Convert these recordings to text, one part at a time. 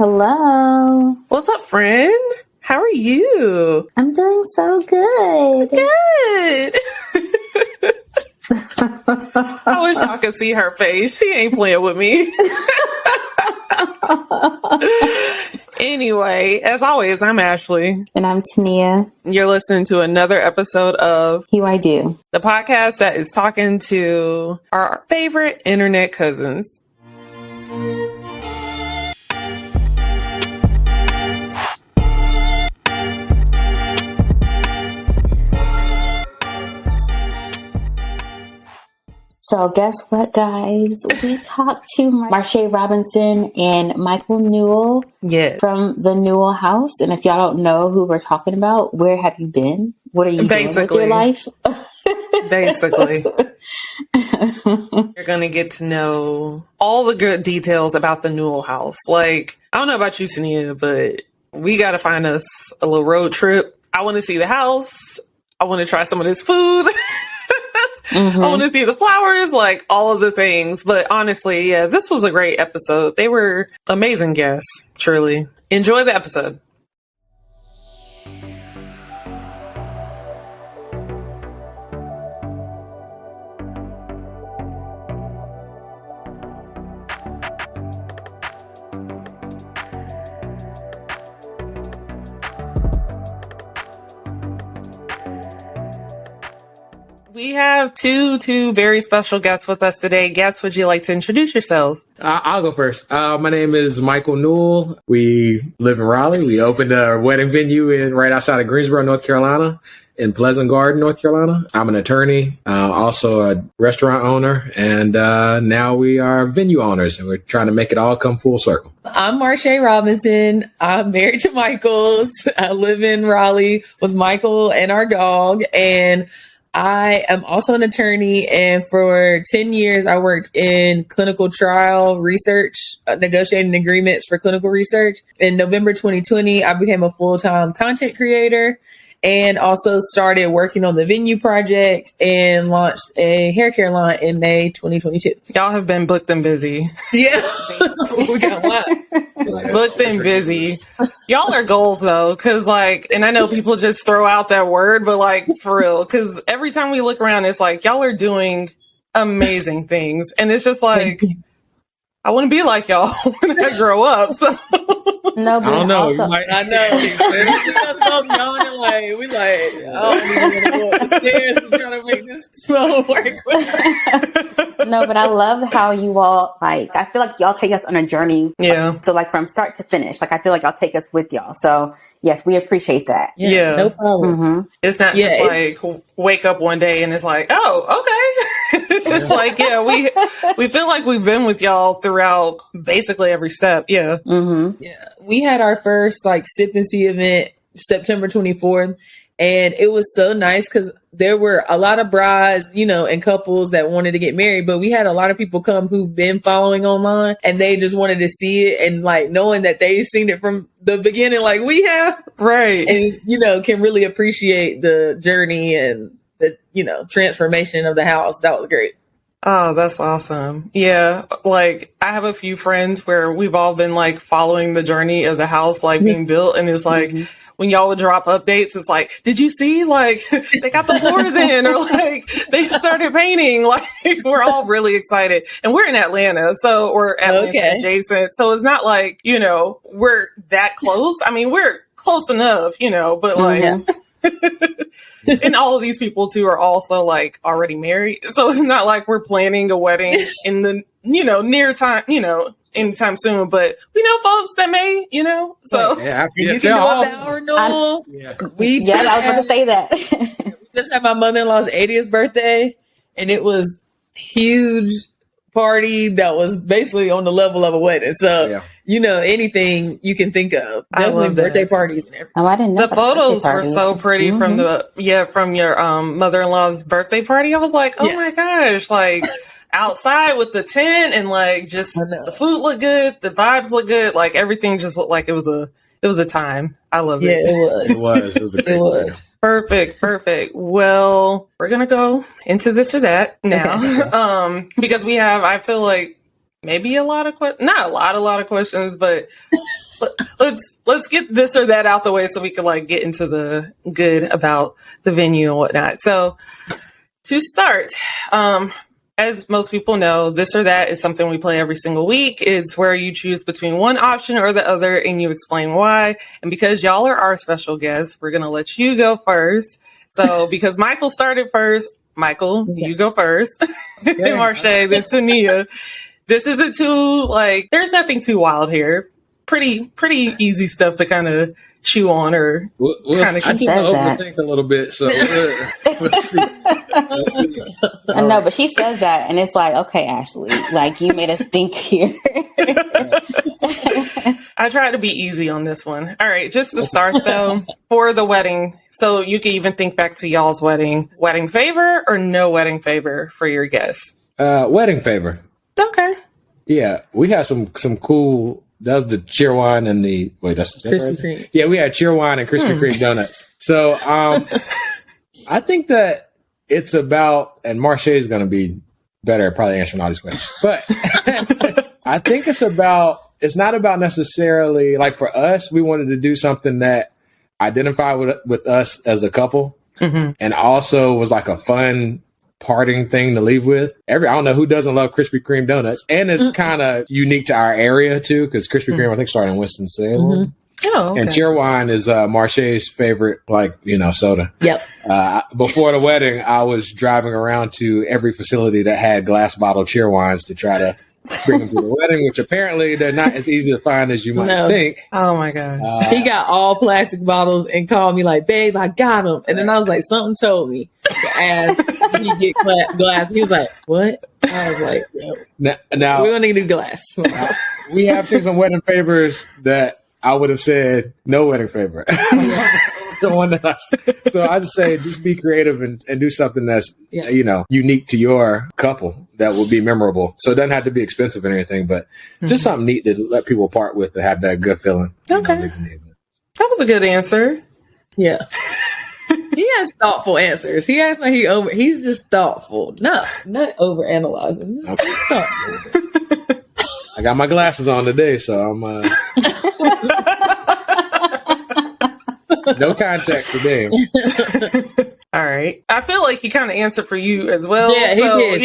Hello. What's up, friend? How are you? I'm doing so good. Good. I wish y'all could see her face. She ain't playing with me. Anyway, as always, I'm Ashleigh. And I'm Toniah. You're listening to another episode of Hue I Do, the podcast that is talking to our favorite internet cousins. So guess what, guys? We talked to Marche Robinson and Michael Newell from the Newell House. And if y'all don't know who we're talking about, where have you been? What are you doing with your life? Basically. You're going to get to know all the good details about the Newell House. Like, I don't know about you, Toniah, but we got to find us a little road trip. I want to see the house. I want to try some of this food. I want to see the flowers, like all of the things. But honestly, yeah, this was a great episode. They were amazing guests, truly. Enjoy the episode. We have two very special guests with us today. Guests, would you like to introduce yourselves? I'll go first. My name is Michael Newell. We live in Raleigh. We opened a wedding venue right outside of Greensboro, North Carolina, in Pleasant Garden, North Carolina. I'm an attorney, also a restaurant owner, and now we are venue owners, and we're trying to make it all come full circle. I'm Marche Robinson. I'm married to Michaels. I live in Raleigh with Michael and our dog, and I am also an attorney, and for 10 years, I worked in clinical trial research, negotiating agreements for clinical research. In November 2020, I became a full-time content creator and also started working on the venue project and launched a haircare line in May 2022. Y'all have been booked and busy. Yeah, we got a lot. Booked and busy. Y'all are goals though, because and I know people just throw out that word, but for real, because every time we look around, it's like y'all are doing amazing things, and it's just I want to be like y'all when I grow up. So no, but I don't know. Also, I know. We see us both yawning we I don't even want to go up the stairs and try to make this flow work. No, but I love how you all I feel like y'all take us on a journey. Yeah. So from start to finish, I feel like y'all take us with y'all. So yes, we appreciate that. Yeah. No problem. Mm-hmm. It's not just wake up one day and it's oh, okay. It's we feel like we've been with y'all throughout basically every step. Yeah. Mm-hmm. Yeah. We had our first sip and see event September 24th. And it was so nice because there were a lot of brides, and couples that wanted to get married. But we had a lot of people come who've been following online and they just wanted to see it. And knowing that they've seen it from the beginning, like we have. Right. And, can really appreciate the journey and the, transformation of the house. That was great. Oh, that's awesome. Yeah. I have a few friends where we've all been following the journey of the house, being built. And it's when y'all would drop updates, it's did you see, they got the floors in or they started painting? We're all really excited. And we're in Atlanta, so we're Atlanta adjacent. So it's not we're that close. I mean, we're close enough, but and all of these people too are also already married. So it's not we're planning a wedding in the, near time, anytime soon, but we know folks that may, so. Yeah, you can do a vow renewal. I was about to say that. We just had my mother-in-law's 80th birthday, and it was huge party that was basically on the level of a wedding. So, anything you can think of. Definitely birthday parties and everything. Oh, I didn't know. The photos were so pretty from from your mother-in-law's birthday party. I was like, oh my gosh, outside with the tent and just the food looked good, the vibes looked good, everything just looked like it was a time. I loved it. Yeah, it was. It was a great time. Perfect. Well, we're gonna go into this or that now, because we have. I feel maybe a lot of not a lot of questions, but let's get this or that out the way so we can like get into the good about the venue and whatnot. So to start, as most people know, this or that is something we play every single week. It's where you choose between one option or the other and you explain why. And because y'all are our special guests, we're going to let you go first. So because Michael started first, Michael, you go first. Then Marche, then Toniah. This isn't too, like, there's nothing too wild here. Pretty easy stuff to kind of chew on or kind of I tend to overthink a little bit, so let's see. I know, but she says that, and it's like, okay, Ashleigh, like, you made us think here. I tried to be easy on this one. All right, just to start, though, for the wedding, so you can even think back to y'all's wedding. Wedding favor or no wedding favor for your guests? Wedding favor. Okay. Yeah, we had some cool. That was the cheer wine and the that's Krispy Kreme. Yeah, we had cheer wine and Krispy Kreme donuts. So I think that it's about, and Marche is going to be better at probably answering all these questions, but I think it's not about necessarily, like for us, we wanted to do something that identified with us as a couple, and also was like a fun parting thing to leave with. I don't know who doesn't love Krispy Kreme donuts, and it's kind of unique to our area too, because Krispy Kreme I think started in Winston-Salem. Oh, okay. And cheer wine is Marche's favorite, soda. Yep. Before the wedding, I was driving around to every facility that had glass bottle cheer wines to try to bring them to the wedding, which apparently they're not as easy to find as you might think. Oh my God. He got all plastic bottles and called me like, babe, I got them. And then I was like, something told me to ask if he get glass. He was like, what? I was like, no. Now we don't need glass. We have seen some wedding favors that I would have said no wedding favor. The one that so I just say, just be creative and do something that's, unique to your couple that will be memorable. So it doesn't have to be expensive or anything, but just something neat to let people part with to have that good feeling. Okay. That was a good answer. Yeah. He has thoughtful answers. He acts like he's just thoughtful. Not overanalyzing. Just thoughtful. I got my glasses on today, so I'm no context today. All right. I feel like he kind of answered for you as well. Yeah, he did.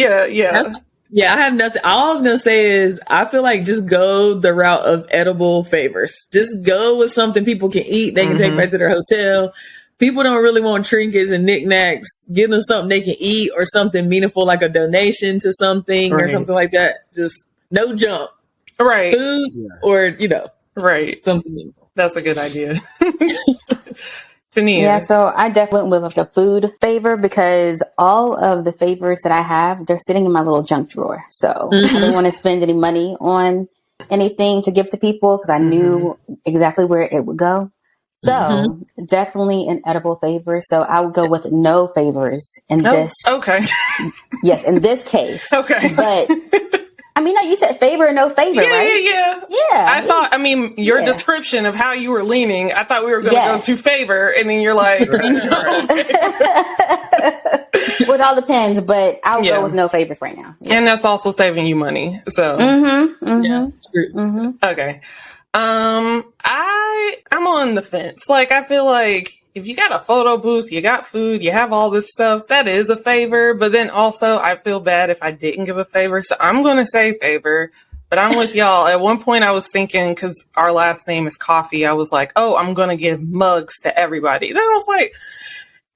Yeah. I have nothing. All I was going to say is I feel like just go the route of edible favors. Just go with something people can eat. They can take back to their hotel. People don't really want trinkets and knickknacks. Give them something they can eat or something meaningful like a donation to something or something like that. Just no junk. Right. Food or, right. Something meaningful. That's a good idea. Toniah. Yeah, so I definitely went with the food favor because all of the favors that I have, they're sitting in my little junk drawer. So I didn't want to spend any money on anything to give to people because I knew exactly where it would go. So definitely an edible favor. So I would go with no favors in this. Okay. Yes, in this case. Okay. But I mean, no, you said favor and no favor, right? Yeah. Your description of how you were leaning, I thought we were going to go to favor, and then you're like, Well, it all depends, but I'll go with no favors right now. Yeah. And that's also saving you money. So, okay. I'm on the fence. Like, I feel like if you got a photo booth, you got food, you have all this stuff, that is a favor. But then also I feel bad if I didn't give a favor. So I'm going to say favor, but I'm with y'all. At one point I was thinking, cause our last name is Coffie. I was like, oh, I'm going to give mugs to everybody. Then I was like,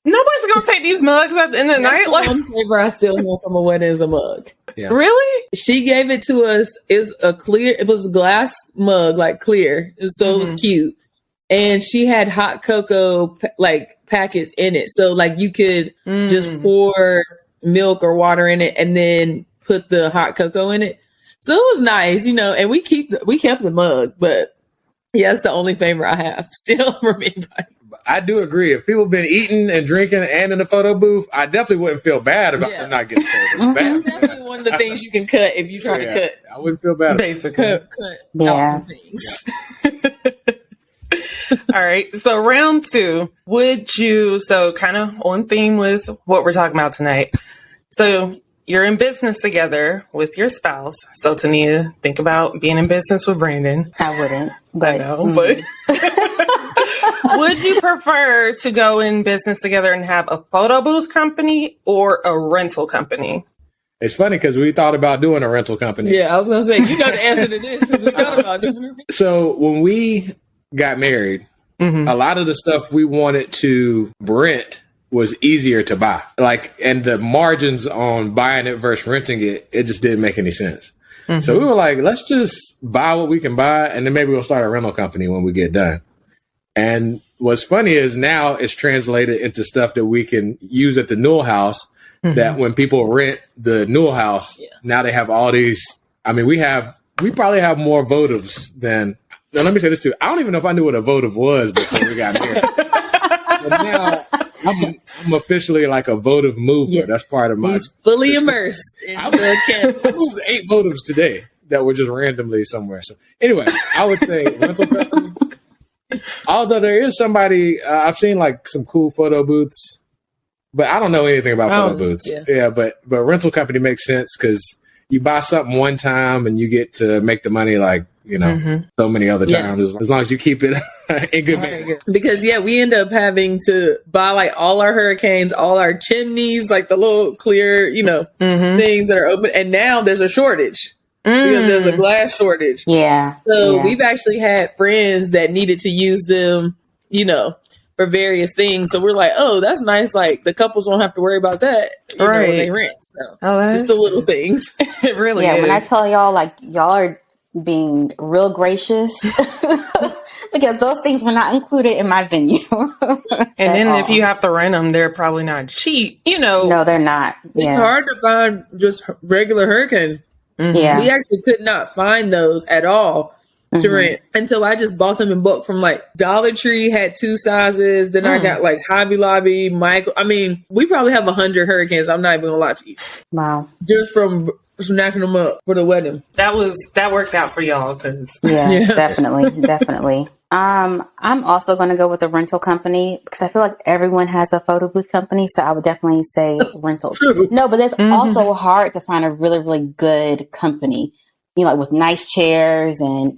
nobody's going to take these mugs at the end of the night. Like, one favor I still want from a wedding is a mug. Yeah. Really? She gave it to us. It was a glass mug, like clear. So it was cute. And she had hot cocoa packets in it. So like you could just pour milk or water in it and then put the hot cocoa in it. So it was nice, and we kept the mug, but yeah, it's the only favor I have still from anybody. I do agree. If people have been eating and drinking and in the photo booth, I definitely wouldn't feel bad about them not getting favors. That's definitely one of the things you can cut if you try to cut. I wouldn't feel bad. Basically. Cut out some things. All right. So round 2, kind of on theme with what we're talking about tonight. So you're in business together with your spouse. So Toniah, think about being in business with Brandon. I wouldn't, but I know, but would you prefer to go in business together and have a photo booth company or a rental company? It's funny because we thought about doing a rental company. Yeah, I was going to say, you know the answer to this because we thought about doing it. So when we got married, a lot of the stuff we wanted to rent was easier to buy. Like, and the margins on buying it versus renting it, it just didn't make any sense. So we were like, let's just buy what we can buy, and then maybe we'll start a rental company when we get done. And what's funny is now it's translated into stuff that we can use at the Newell House, that when people rent the Newell House, now they have all these. I mean, we probably have more votives than. Now, let me say this too. I don't even know if I knew what a votive was before we got married. But now I'm officially like a votive mover. Yeah. That's part of my. He's fully immersed in the campus. I moved 8 votives today that were just randomly somewhere. So anyway, I would say rental company. Although there is somebody, I've seen like some cool photo booths. But I don't know anything about photo booths. Yeah, but rental company makes sense because you buy something one time and you get to make the money like, so many other times as long as you keep it in good manner. Because, we end up having to buy like all our hurricanes, all our chimneys, like the little clear, things that are open. And now there's a shortage because there's a glass shortage. Yeah. So we've actually had friends that needed to use them, for various things. So we're like, oh, that's nice. Like the couples won't have to worry about that when they rent. So it's the little things. It really is. When I tell y'all, like y'all are being real gracious because those things were not included in my venue. And then if you have to rent them, they're probably not cheap, No, they're not. It's hard to find just regular hurricane. Yeah. We actually could not find those at all to rent until I just bought them in bulk from like Dollar Tree had 2 sizes. Then I got like Hobby Lobby, Michael. I mean, we probably have 100 hurricanes. I'm not even gonna lie to you. Wow. Just from snatching them up for the wedding. That worked out for y'all because definitely. I'm also going to go with a rental company because I feel like everyone has a photo booth company. So I would definitely say rental. No, but it's also hard to find a really, really good company, like with nice chairs and,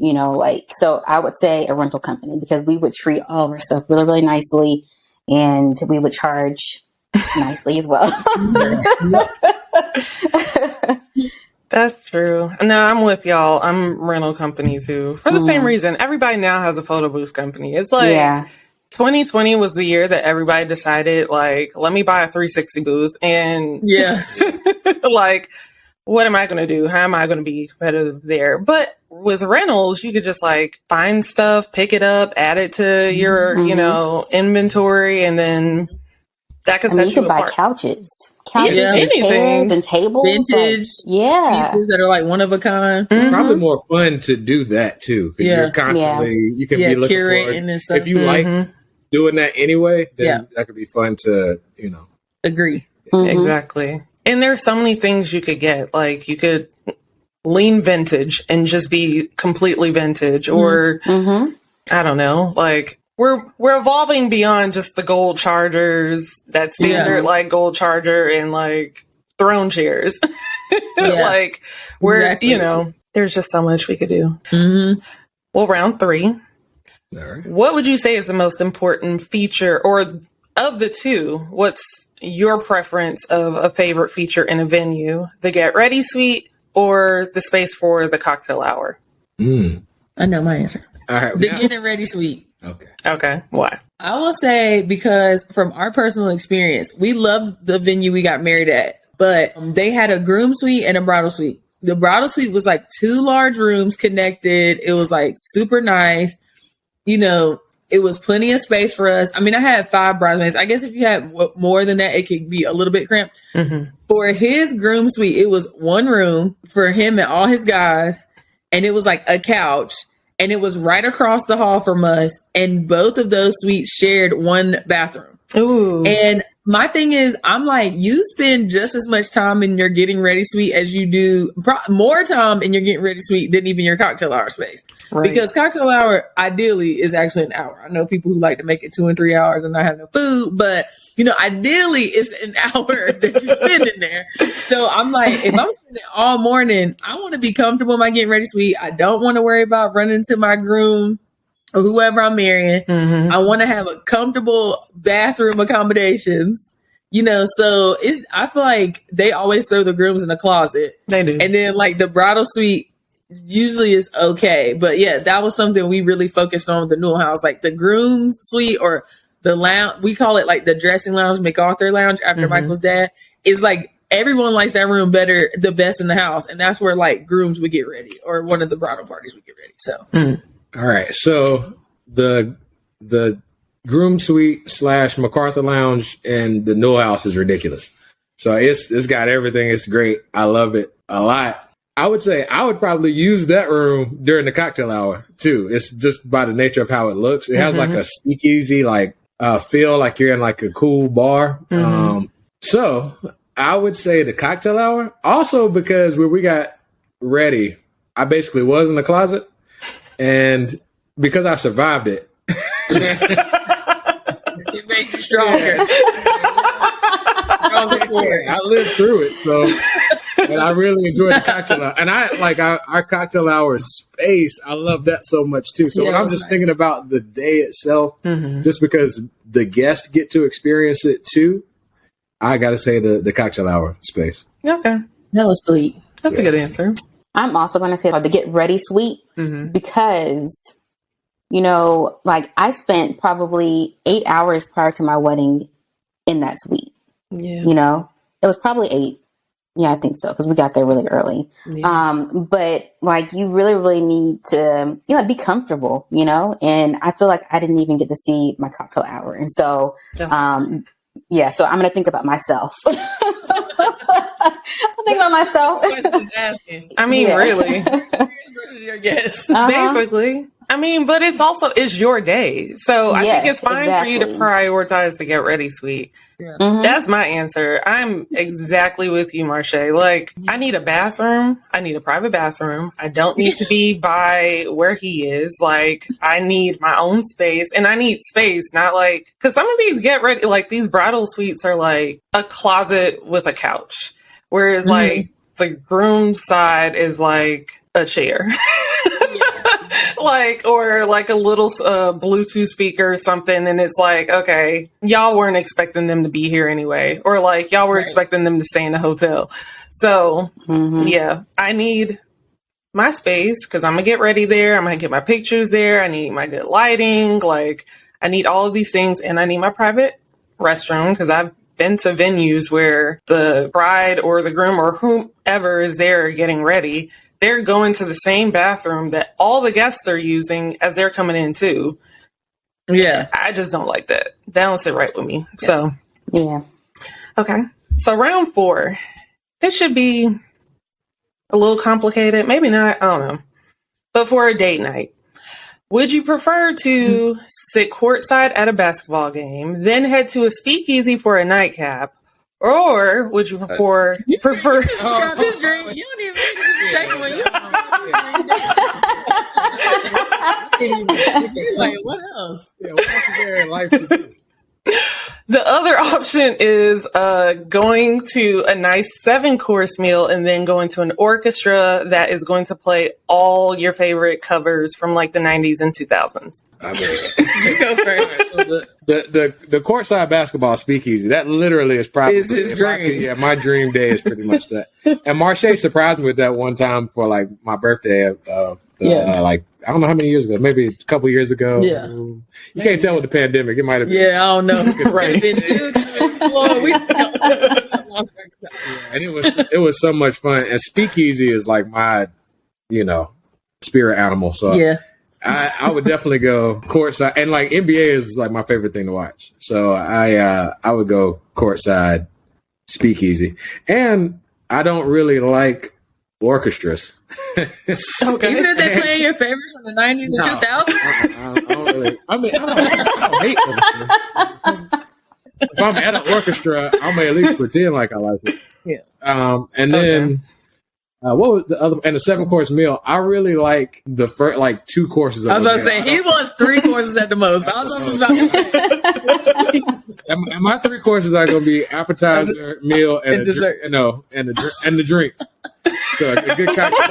so I would say a rental company because we would treat all of our stuff really, really nicely and we would charge nicely as well. That's true. No, I'm with y'all. I'm rental company too. For the same reason. Everybody now has a photo booth company. It's like 2020 was the year that everybody decided, like, let me buy a 360 booth. And like, what am I going to do? How am I going to be competitive there? But with rentals, you could just like find stuff, pick it up, add it to your, inventory, and then that could set you could apart. Buy couches and anything. chairs and tables, vintage pieces that are like one of a kind. It's probably more fun to do that too because you're constantly you can be looking curating and stuff. If you like doing that anyway, then that could be fun to agree. Exactly. And there's so many things you could get. Like you could lean vintage and just be completely vintage, or I don't know, like. We're evolving beyond just the gold chargers, that standard like gold charger and like throne chairs. Like we're, there's just so much we could do. Well, round 3. All right. What would you say is the most important feature, or of the two, what's your preference of a favorite feature in a venue? The get ready suite or the space for the cocktail hour? I know my answer. All right. The getting ready suite. Okay. Why? I will say because from our personal experience, we love the venue we got married at, but they had a groom suite and a bridal suite. The bridal suite was like 2 large rooms connected. It was like super nice. It was plenty of space for us. I mean, I had 5 bridesmaids. I guess if you had more than that, it could be a little bit cramped. For his groom suite, it was 1 room for him and all his guys. And it was like a couch. And it was right across the hall from us. And both of those suites shared 1 bathroom. Ooh. And my thing is, I'm like, you spend just as much time in your getting ready suite as you do more time in your getting ready suite than even your cocktail hour space. Right. Because cocktail hour ideally is actually an hour. I know people who like to make it 2 and 3 hours and not have no food, but ideally it's an hour that you spend in there. So I'm like, if I'm spending all morning, I want to be comfortable in my getting ready suite. I don't want to worry about running into my groom or whoever I'm marrying. Mm-hmm. I want to have a comfortable bathroom accommodations, so I feel like they always throw the grooms in the closet. They do. And then like the bridal suite usually is okay. But yeah, that was something we really focused on with the Newell House, like the groom's suite or the lounge. We call it like the dressing lounge, MacArthur lounge after Michael's dad. Is like everyone likes that room the best in the house. And that's where like grooms would get ready or one of the bridal parties would get ready. So. All right, so the groom suite / MacArthur lounge and the Newell House is ridiculous. So it's got everything. It's great. I love it a lot. I would say I would probably use that room during the cocktail hour too. It's just by the nature of how it looks. It has like a speakeasy feel, like you're in like a cool bar. So I would say the cocktail hour. Also because when we got ready, I basically was in the closet. And because I survived it, it makes you stronger. I lived through it, so and I really enjoyed the cocktail hour. And our cocktail hour space. I love that so much too. So when I'm just thinking about the day itself, just because the guests get to experience it too, I got to say the cocktail hour space. Okay, that was sweet. That's a good answer. I'm also going to say the get ready suite because, I spent probably 8 hours prior to my wedding in that suite. Yeah. It was probably 8. Yeah, I think so. Because we got there really early. Yeah. But you really, really need to, be comfortable, and I feel like I didn't even get to see my cocktail hour. And so, so I'm going to think about myself. I'll think about myself. I mean, really. Versus your guess. Basically. I mean, but it's your day. So I think it's fine for you to prioritize the get ready suite. Yeah. That's my answer. I'm exactly with you, Marche. I need a bathroom. I need a private bathroom. I don't need to be by where he is. I need my own space, and I need space, not because some of these get ready, these bridal suites are like a closet with a couch, whereas the groom side is like a chair. Or a little Bluetooth speaker or something. And it's okay, y'all weren't expecting them to be here anyway. Or y'all were expecting them to stay in the hotel. So I need my space because I'm going to get ready there. I'm going to get my pictures there. I need my good lighting. I need all of these things. And I need my private restroom because I've been to venues where the bride or the groom or whomever is there getting ready, they're going to the same bathroom that all the guests are using as they're coming in too. Yeah. I just don't like that. That don't sit right with me. Yeah. So, yeah. Okay. So round 4, this should be a little complicated. Maybe not. I don't know. But for a date night, would you prefer to sit courtside at a basketball game, then head to a speakeasy for a nightcap? Or would you prefer? You this dream. You don't even make it the second one. What else? Yeah, what else is there in life to do? The other option is going to a nice 7-course meal and then going to an orchestra that is going to play all your favorite covers from the 90s and 2000s. I mean, you go first. So the courtside basketball speakeasy, that literally is probably his dream. My dream day is pretty much that. And Marche surprised me with that one time for my birthday. I don't know how many years ago, maybe a couple years ago. Yeah. You can't tell with the pandemic. It might have been. Yeah, I don't know. Right. Been 2 and it was so much fun. And speakeasy is my, spirit animal. So yeah. I would definitely go courtside. And NBA is my favorite thing to watch. So I would go courtside speakeasy. And I don't really like orchestras. Okay. Even if they're playing your favorites from the 90s and 2000s? I don't really. I don't hate them. if I'm at an orchestra, I'm gonna at least pretend like I like it. Yeah. And then what was the other? And the 7-course meal. I really like the first, like 2 courses. I was about to say he wants 3 courses at the most. I was about to say. And my 3 courses are going to be appetizer, meal, and dessert. And the drink. So a good cocktail.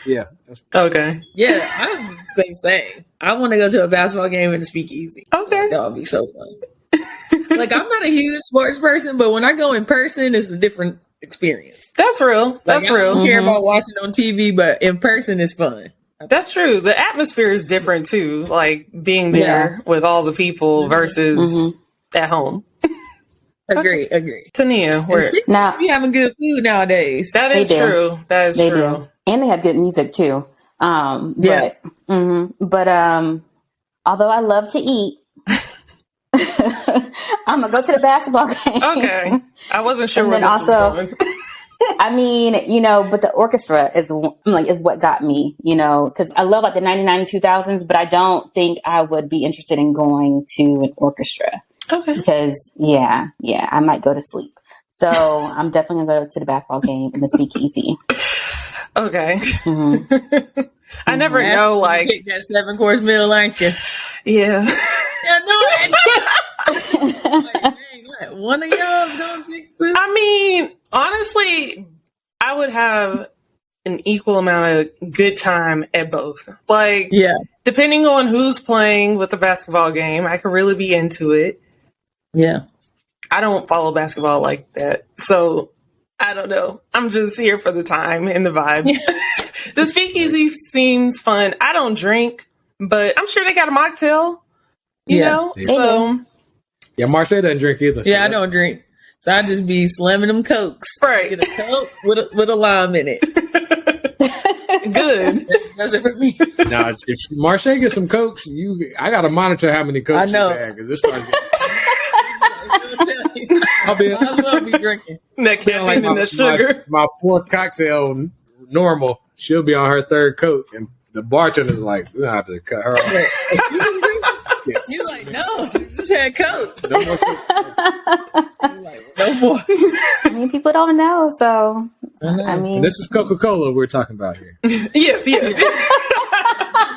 Yeah. Okay. Yeah, I was just saying. I want to go to a basketball game and a speakeasy. Okay. That would be so fun. Like, I'm not a huge sports person, but when I go in person, it's a different experience. That's real. That's real. I don't care about watching on TV, but in person is fun. That's true. The atmosphere is different too. Like being there with all the people versus at home. Agree. Toniah, where now we having good food nowadays. That is true. That is true. And they have good music too. But although I love to eat, I'm gonna go to the basketball game. Okay, I wasn't sure. And where then this was going. I mean, but the orchestra is what got me, because I love like the 99 and 2000s, but I don't think I would be interested in going to an orchestra. Okay. Because I might go to sleep. So I'm definitely gonna go to the basketball game and the speakeasy. Okay. I never know, like that 7-course meal, aren't you? Yeah. One of y'all's gonna take this. I mean, honestly, I would have an equal amount of good time at both. Like, depending on who's playing with the basketball game, I could really be into it. Yeah. I don't follow basketball like that. So I don't know. I'm just here for the time and the vibe. The speakeasy seems fun. I don't drink, but I'm sure they got a mocktail, you know? So yeah, Marche doesn't drink either. Yeah, I don't drink. So I just be slamming them Cokes. Right. Get a Coke with a lime in it. Good. That's it for me. Now, if Marche gets some Cokes, I got to monitor how many Cokes she's had because this starts getting... Might as well be drinking. That caffeine and that sugar. My 4th cocktail, normal, she'll be on her 3rd Coke, and the bartender's like, "We have to cut her off." Yes. You're like, no, she just had Coke. No more Coke. No more. I mean, people don't know, so I mean, and this is Coca-Cola we're talking about here. Yes.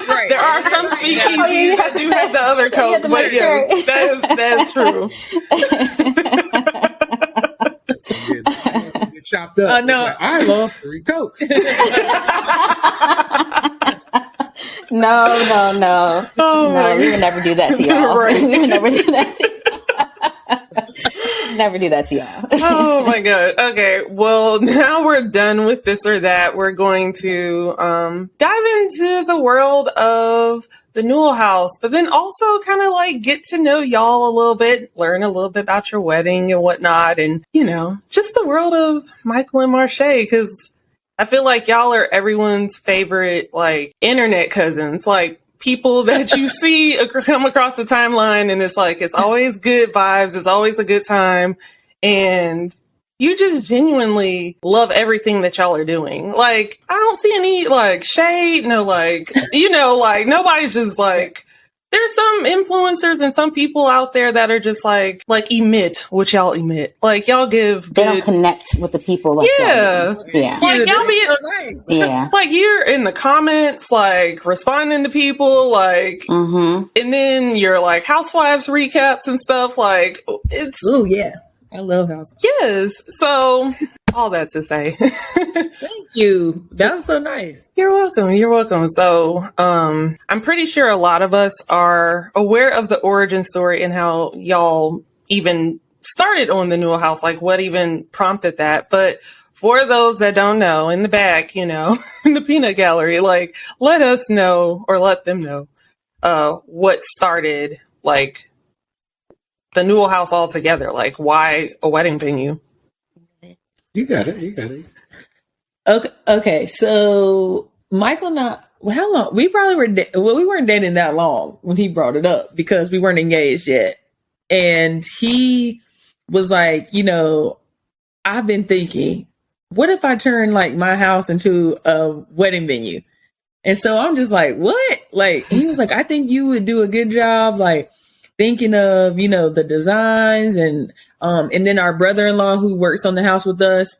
Right. There are some speakeasies that do have the other Coke, but yes, that is true. Get chopped up. No. Like, I love 3 Cokes. No. Oh We would never do that to y'all. Right. We would never do that to y'all. Never do that to y'all. Oh my God. Okay. Well, now we're done with this or that. We're going to dive into the world of the Newell House, but then also kind of like get to know y'all a little bit, learn a little bit about your wedding and whatnot. And, just the world of Michael and Marche, because I feel like y'all are everyone's favorite, like, internet cousins, like people that you see come across the timeline, and it's like, it's always good vibes. It's always a good time. And you just genuinely love everything that y'all are doing. Like, I don't see any like shade, no, like, like nobody's just like, there's some influencers and some people out there that are just like emit what y'all emit. Like y'all give. They don't connect with the people. Like yeah. Like y'all be so nice. Yeah. Like you're in the comments, like responding to people, like, and then you're like housewives recaps and stuff. Like it's. Oh yeah, I love housewives. Yes. So all that to say. Thank you. That was so nice. You're welcome. So, I'm pretty sure a lot of us are aware of the origin story and how y'all even started on the Newell House, like what even prompted that. But for those that don't know, in the back, in the peanut gallery, like let us know or let them know, what started like the Newell House altogether. Like why a wedding venue? You got it. Okay. So Michael and I, how long? We probably we weren't dating that long when he brought it up because we weren't engaged yet. And he was like, I've been thinking, what if I turn like my house into a wedding venue? And so I'm just like, what? Like, he was like, I think you would do a good job. Like, thinking of, the designs and then our brother-in-law who works on the house with us,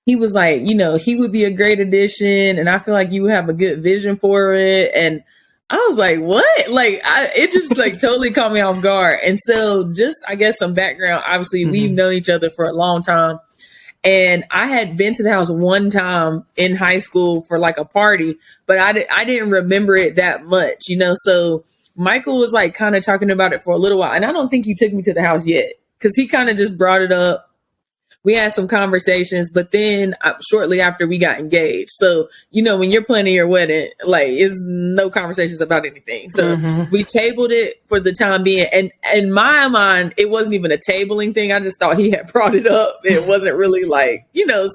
he was like, he would be a great addition. And I feel like you would have a good vision for it. And I was like, what? Like, it just like totally caught me off guard. And so just, I guess, some background, obviously we've known each other for a long time. And I had been to the house one time in high school for like a party, but I didn't remember it that much, So Michael was like kind of talking about it for a little while. And I don't think he took me to the house yet because he kind of just brought it up. We had some conversations, but then shortly after we got engaged. So, when you're planning your wedding, like it's no conversations about anything. So we tabled it for the time being. And in my mind, it wasn't even a tabling thing. I just thought he had brought it up. It wasn't really like,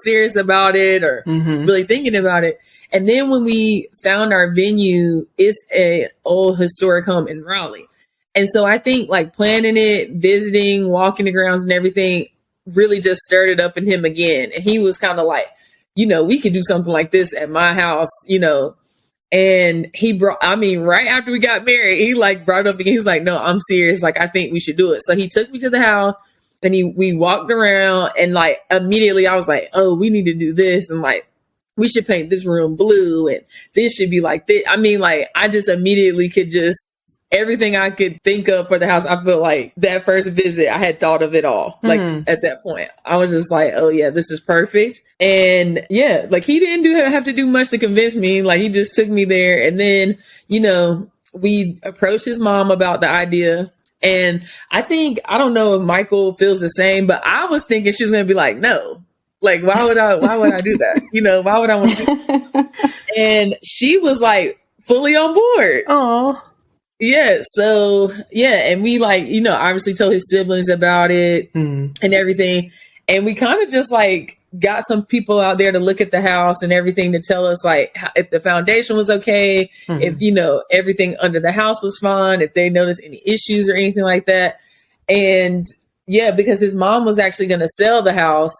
serious about it or really thinking about it. And then when we found our venue, it's a old historic home in Raleigh. And so I think like planning it, visiting, walking the grounds and everything, really just stirred it up in him again. And he was kind of like, we could do something like this at my house, and he right after we got married, he like brought it up again. He's like, no, I'm serious. Like, I think we should do it. So he took me to the house and we walked around and like immediately I was like, oh, we need to do this. And like, we should paint this room blue and this should be like this. I mean, like, I just immediately could just everything I could think of for the house. I feel like that first visit, I had thought of it all. Like at that point, I was just like, oh yeah, this is perfect. And yeah, like he didn't have to do much to convince me. Like he just took me there. And then, we approached his mom about the idea. And I don't know if Michael feels the same, but I was thinking she was going to be like, no, like, why would I do that? Why would I want to do that? And she was like fully on board. Oh, yeah. So yeah. And we like, obviously told his siblings about it and everything. And we kind of just like got some people out there to look at the house and everything to tell us like if the foundation was okay, if, everything under the house was fine, if they noticed any issues or anything like that. And yeah, because his mom was actually going to sell the house.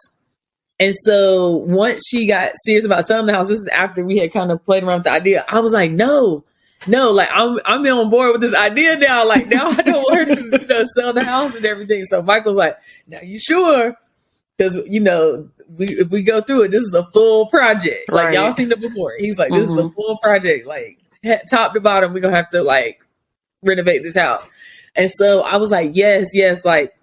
And so once she got serious about selling the house, this is after we had kind of played around with the idea. I was like, no, like I'm on board with this idea now. Like now I know where to sell the house and everything. So Michael's like, now you sure? Because, if we go through it, this is a full project. Like y'all seen it before. He's like, this is a full project. Like top to bottom, we're going to have to like renovate this house. And so I was like, yes, like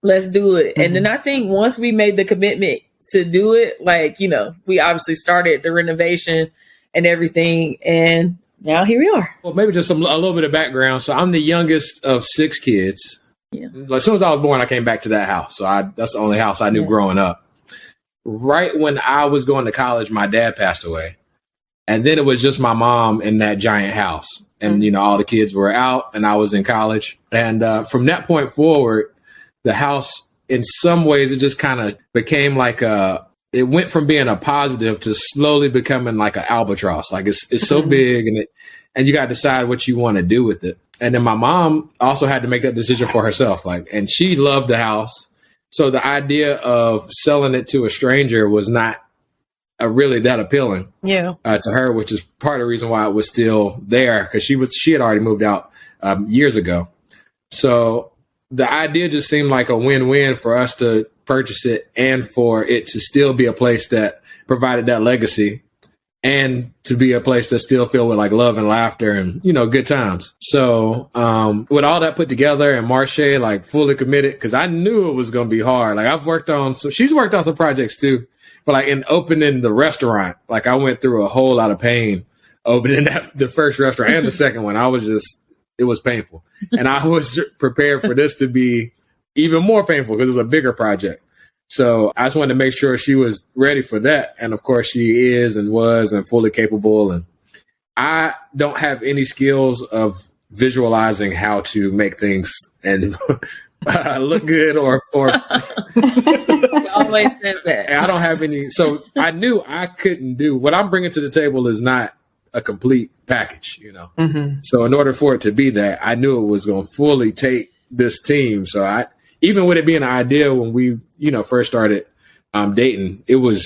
let's do it. And then I think once we made the commitment to do it, like, we obviously started the renovation and everything. And now here we are. Well, maybe just a little bit of background. So I'm the youngest of 6 kids. Yeah. As soon as I was born, I came back to that house. So that's the only house I knew growing up. Right when I was going to college, my dad passed away. And then it was just my mom in that giant house. And, all the kids were out and I was in college. And from that point forward, the house, in some ways, it just kind of became like it went from being a positive to slowly becoming like an albatross. Like it's so big and you got to decide what you want to do with it. And then my mom also had to make that decision for herself. And she loved the house. So the idea of selling it to a stranger was not really that appealing to her, which is part of the reason why it was still there, because she had already moved out years ago. So the idea just seemed like a win-win for us to purchase it and for it to still be a place that provided that legacy and to be a place that's still filled with like love and laughter and, good times. So with all that put together and Marche like fully committed, because I knew it was going to be hard. Like she's worked on some projects too, but like in opening the restaurant, like I went through a whole lot of pain opening the first restaurant and the second one. It was painful. And I was prepared for this to be even more painful because it was a bigger project. So I just wanted to make sure she was ready for that. And of course she is and was and fully capable. And I don't have any skills of visualizing how to make things and look good or always says that. I don't have any. So I knew I couldn't do what I'm bringing to the table is not a complete package, So in order for it to be that, I knew it was going to fully take this team. So even with it being an idea when we, first started dating, it was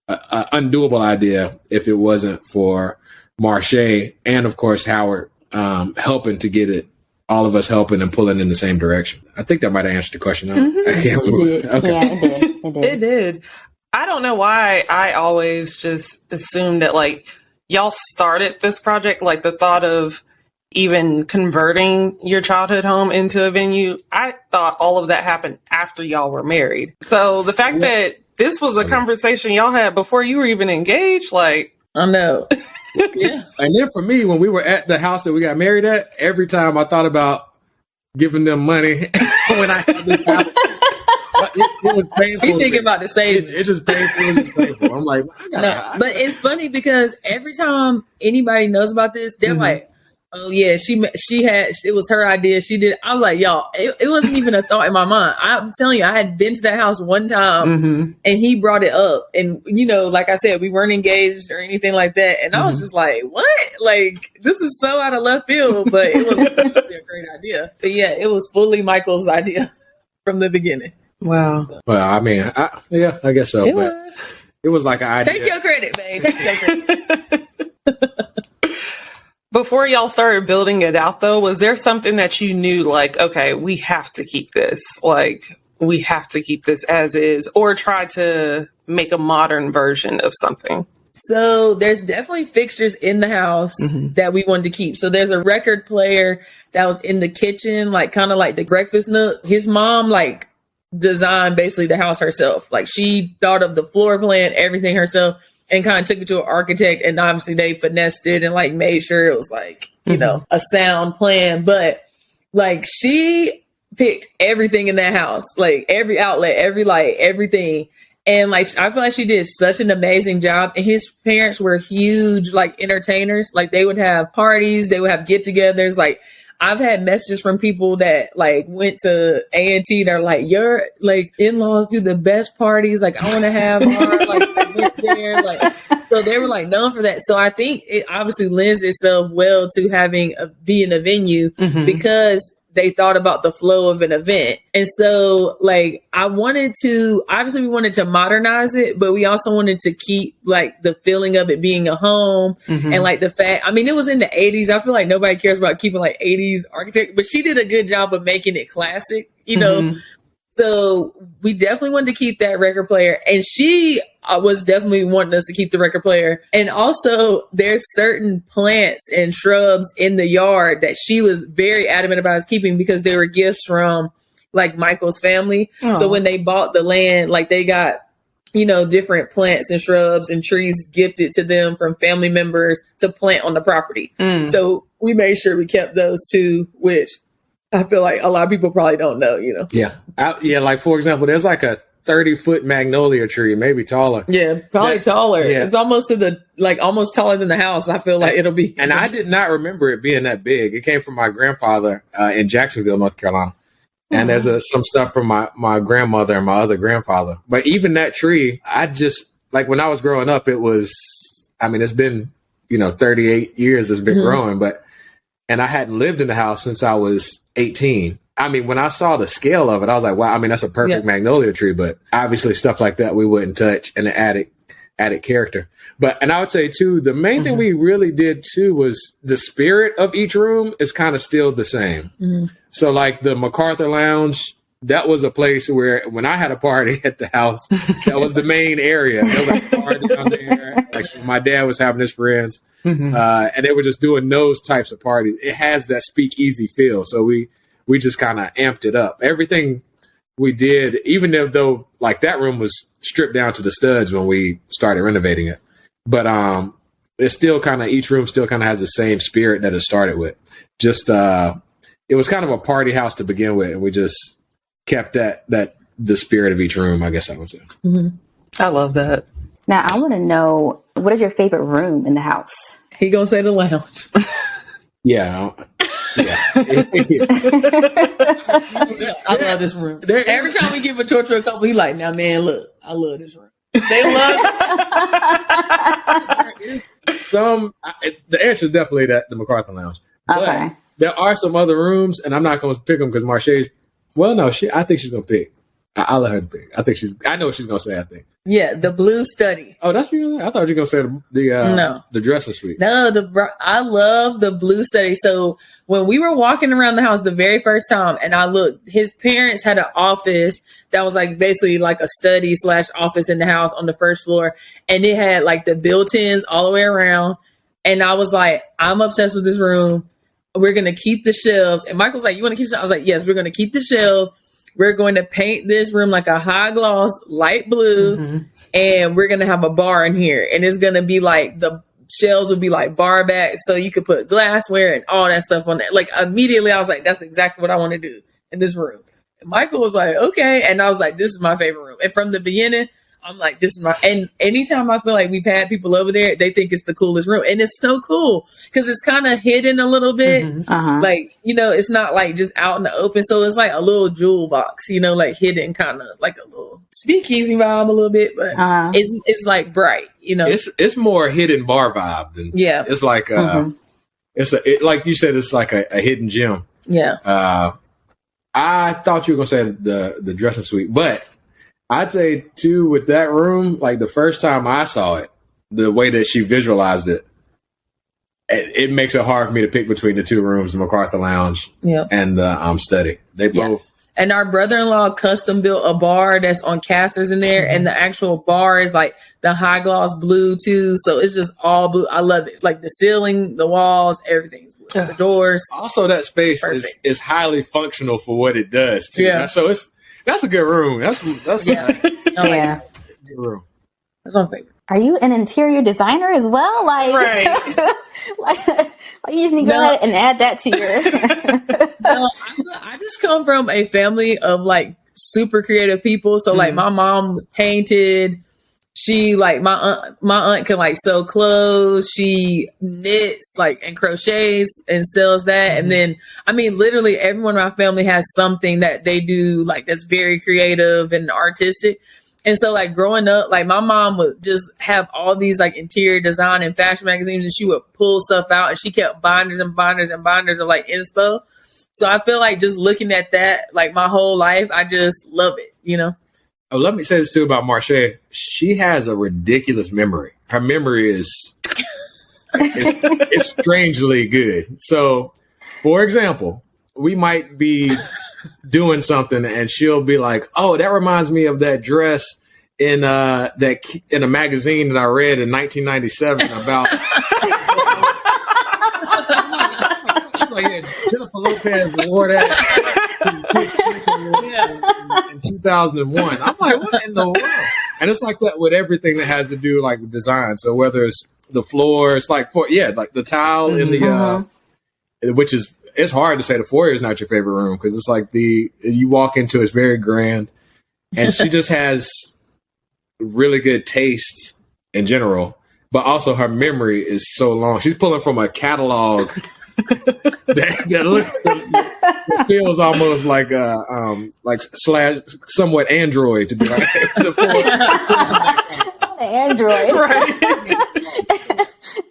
an undoable idea if it wasn't for Marche and of course Howard helping to get it all of us helping and pulling in the same direction. I think that might have answered the question. I can't remember. It did. Okay. Yeah, it did. It did. I don't know why I always just assumed that like y'all started this project, like the thought of even converting your childhood home into a venue. I thought all of that happened after y'all were married. So the fact that this was a conversation y'all had before you were even engaged, like, I know. Yeah. And then for me, when we were at the house that we got married at, every time I thought about giving them money when I had this house, it was painful. You thinking about the same. It's just painful. It's just painful. I'm like, but it's funny because every time anybody knows about this, they're like, oh yeah, it was her idea. She did. I was like, y'all, it wasn't even a thought in my mind. I'm telling you, I had been to that house one time and he brought it up. And, you know, like I said, we weren't engaged or anything like that. And I was just like, what? Like, this is so out of left field, but it was a great idea. But yeah, it was fully Michael's idea from the beginning. Wow. Well, I mean, I guess so. It was like an idea. Take your credit, babe. Take your credit. Before y'all started building it out, though, was there something that you knew, like, okay, we have to keep this, like, we have to keep this as is, or try to make a modern version of something? So there's definitely fixtures in the house that we wanted to keep. So there's a record player that was in the kitchen, like kind of like the breakfast nook. His mom, like, designed basically the house herself. Like, she thought of the floor plan, everything herself, and kind of took it to an architect, and obviously they finessed it and like made sure it was like, you know, a sound plan. But like, she picked everything in that house, like every outlet, every light, everything. And like, I feel like she did such an amazing job. And his parents were huge, like, entertainers. Like, they would have parties, they would have get-togethers. Like, I've had messages from people that like went to A&T. They're like, your like in-laws do the best parties. Like, I want to have our, like, I went there. Like, so they were like known for that. So I think it obviously lends itself well to having being a venue because they thought about the flow of an event. And so like, we wanted to modernize it, but we also wanted to keep like the feeling of it being a home and like the fact, I mean, it was in the 80s. I feel like nobody cares about keeping like 80s architecture, but she did a good job of making it classic, you know? So we definitely wanted to keep that record player, and she was definitely wanting us to keep the record player. And also there's certain plants and shrubs in the yard that she was very adamant about us keeping because they were gifts from like Michael's family. Aww. So when they bought the land, like they got, you know, different plants and shrubs and trees gifted to them from family members to plant on the property. So we made sure we kept those too, which I feel like a lot of people probably don't know, you know? Yeah. Like, for example, there's like a 30-foot magnolia tree, maybe taller. Yeah, probably taller. Yeah. It's almost almost taller than the house. I feel like it'll be. And I did not remember it being that big. It came from my grandfather in Jacksonville, North Carolina. And there's some stuff from my grandmother and my other grandfather. But even that tree, I just, like, when I was growing up, it was, I mean, it's been, 38 years it's been growing, and I hadn't lived in the house since I was 18. I mean, when I saw the scale of it, I was like, wow, I mean, that's a perfect magnolia tree, but obviously stuff like that we wouldn't touch, and it added character. And I would say too, the main thing we really did too was the spirit of each room is kind of still the same. So like the MacArthur Lounge, that was a place where when I had a party at the house, that was the main area. There was like a bar down there. Like, so my dad was having his friends, and they were just doing those types of parties. It has that speakeasy feel. So we just kind of amped it up. Everything we did, even though like that room was stripped down to the studs when we started renovating it. But it's still kind of, each room still kind of has the same spirit that it started with. Just it was kind of a party house to begin with, and we just kept that the spirit of each room, I guess I would say. I love that. Now I want to know, what is your favorite room in the house? He gonna say the lounge. Yeah. I love this room. Every time we give a tour to a couple, he like, now man, look, I love this room. They love it. The answer is definitely the MacArthur Lounge. Okay. But there are some other rooms, and I'm not going to pick them because Marche's, I think she's going to pick. I'll let her pick. I know what she's gonna say. I think. Yeah, the blue study. Oh, that's you. I thought you were gonna say the dresser suite. No, I love the blue study. So when we were walking around the house the very first time, and I looked, his parents had an office that was like basically like a study / office in the house on the first floor, and it had like the built-ins all the way around. And I was like, I'm obsessed with this room. We're gonna keep the shelves. And Michael's like, you want to keep the shelves? I was like, yes, we're gonna keep the shelves. We're going to paint this room like a high gloss, light blue, and we're going to have a bar in here. And it's going to be like the shelves will be like bar backs, so you could put glassware and all that stuff on that. Like immediately, I was like, that's exactly what I want to do in this room. And Michael was like, okay. And I was like, this is my favorite room. And from the beginning, I'm like, this is my, and anytime I feel like we've had people over there, they think it's the coolest room. And it's so cool because it's kind of hidden a little bit. Like, you know, it's not like just out in the open. So it's like a little jewel box, you know, like hidden, kind of like a little speakeasy vibe a little bit, but it's like bright, you know. It's more hidden bar vibe than, it's like, like you said, it's like a hidden gem. Yeah. I thought you were going to say the dressing suite, but I'd say too, with that room, like the first time I saw it, the way that she visualized it, it makes it hard for me to pick between the two rooms, the MacArthur Lounge and the study. They both. And our brother-in-law custom built a bar that's on casters in there, and the actual bar is like the high gloss blue too. So it's just all blue. I love it. Like the ceiling, the walls, everything's blue. The doors. Also, that space is highly functional for what it does too. Yeah. So that's a good room. That's That's a good room. That's my favorite. Are you an interior designer as well? Like, like you just need to go ahead and add that to your. No, I just come from a family of like super creative people. So like my mom painted. She like my aunt can like sew clothes. She knits like and crochets and sells that. And then I mean, literally everyone in my family has something that they do like that's very creative and artistic. And so like growing up, like my mom would just have all these like interior design and fashion magazines, and she would pull stuff out, and she kept binders and binders and binders of like inspo. So I feel like just looking at that, like my whole life, I just love it, you know? Oh, let me say this too about Marche. She has a ridiculous memory. Her memory is it's strangely good. So, for example, we might be doing something and she'll be like, "Oh, that reminds me of that dress in a magazine that I read in 1997 about." Like, yeah, Jennifer Lopez wore that in 2001. I'm like, what in the world? And it's like that with everything that has to do like with design. So whether it's the floor, it's like like the tile in the which is, it's hard to say the foyer is not your favorite room because it's like you walk into it's very grand, and she just has really good taste in general, but also her memory is so long. She's pulling from a catalog that feels almost like / somewhat Android to be like Android, right?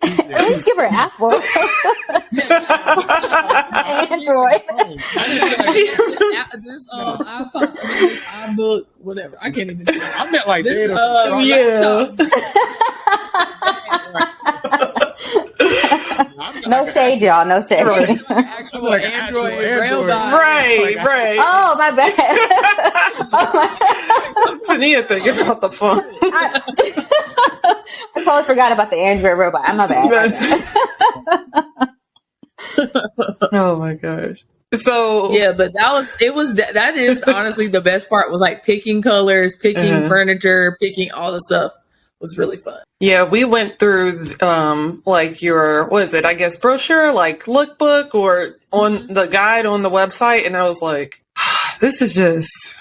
At least give her Apple. Android. This iBook, whatever. I can't even. I meant like data. No shade, y'all. No shade. Actual like Android. Right. Oh, my bad. Toniah thinking about the phone. I totally forgot about the Android robot. I'm my bad. Oh my gosh. So yeah, but that is honestly the best part was like picking colors, picking furniture, picking all the stuff was really fun. Yeah, we went through like your, what is it, I guess brochure, like lookbook or on the guide on the website, and I was like, this is just,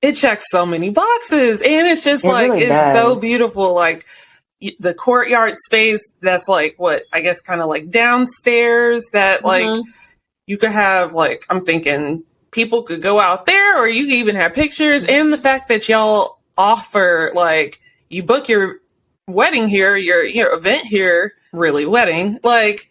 it checks so many boxes, and it's just it's so beautiful. Like the courtyard space that's like what I guess kind of like downstairs that like you could have like, I'm thinking people could go out there, or you could even have pictures, and the fact that y'all offer like you book your wedding here, your event here, really wedding, like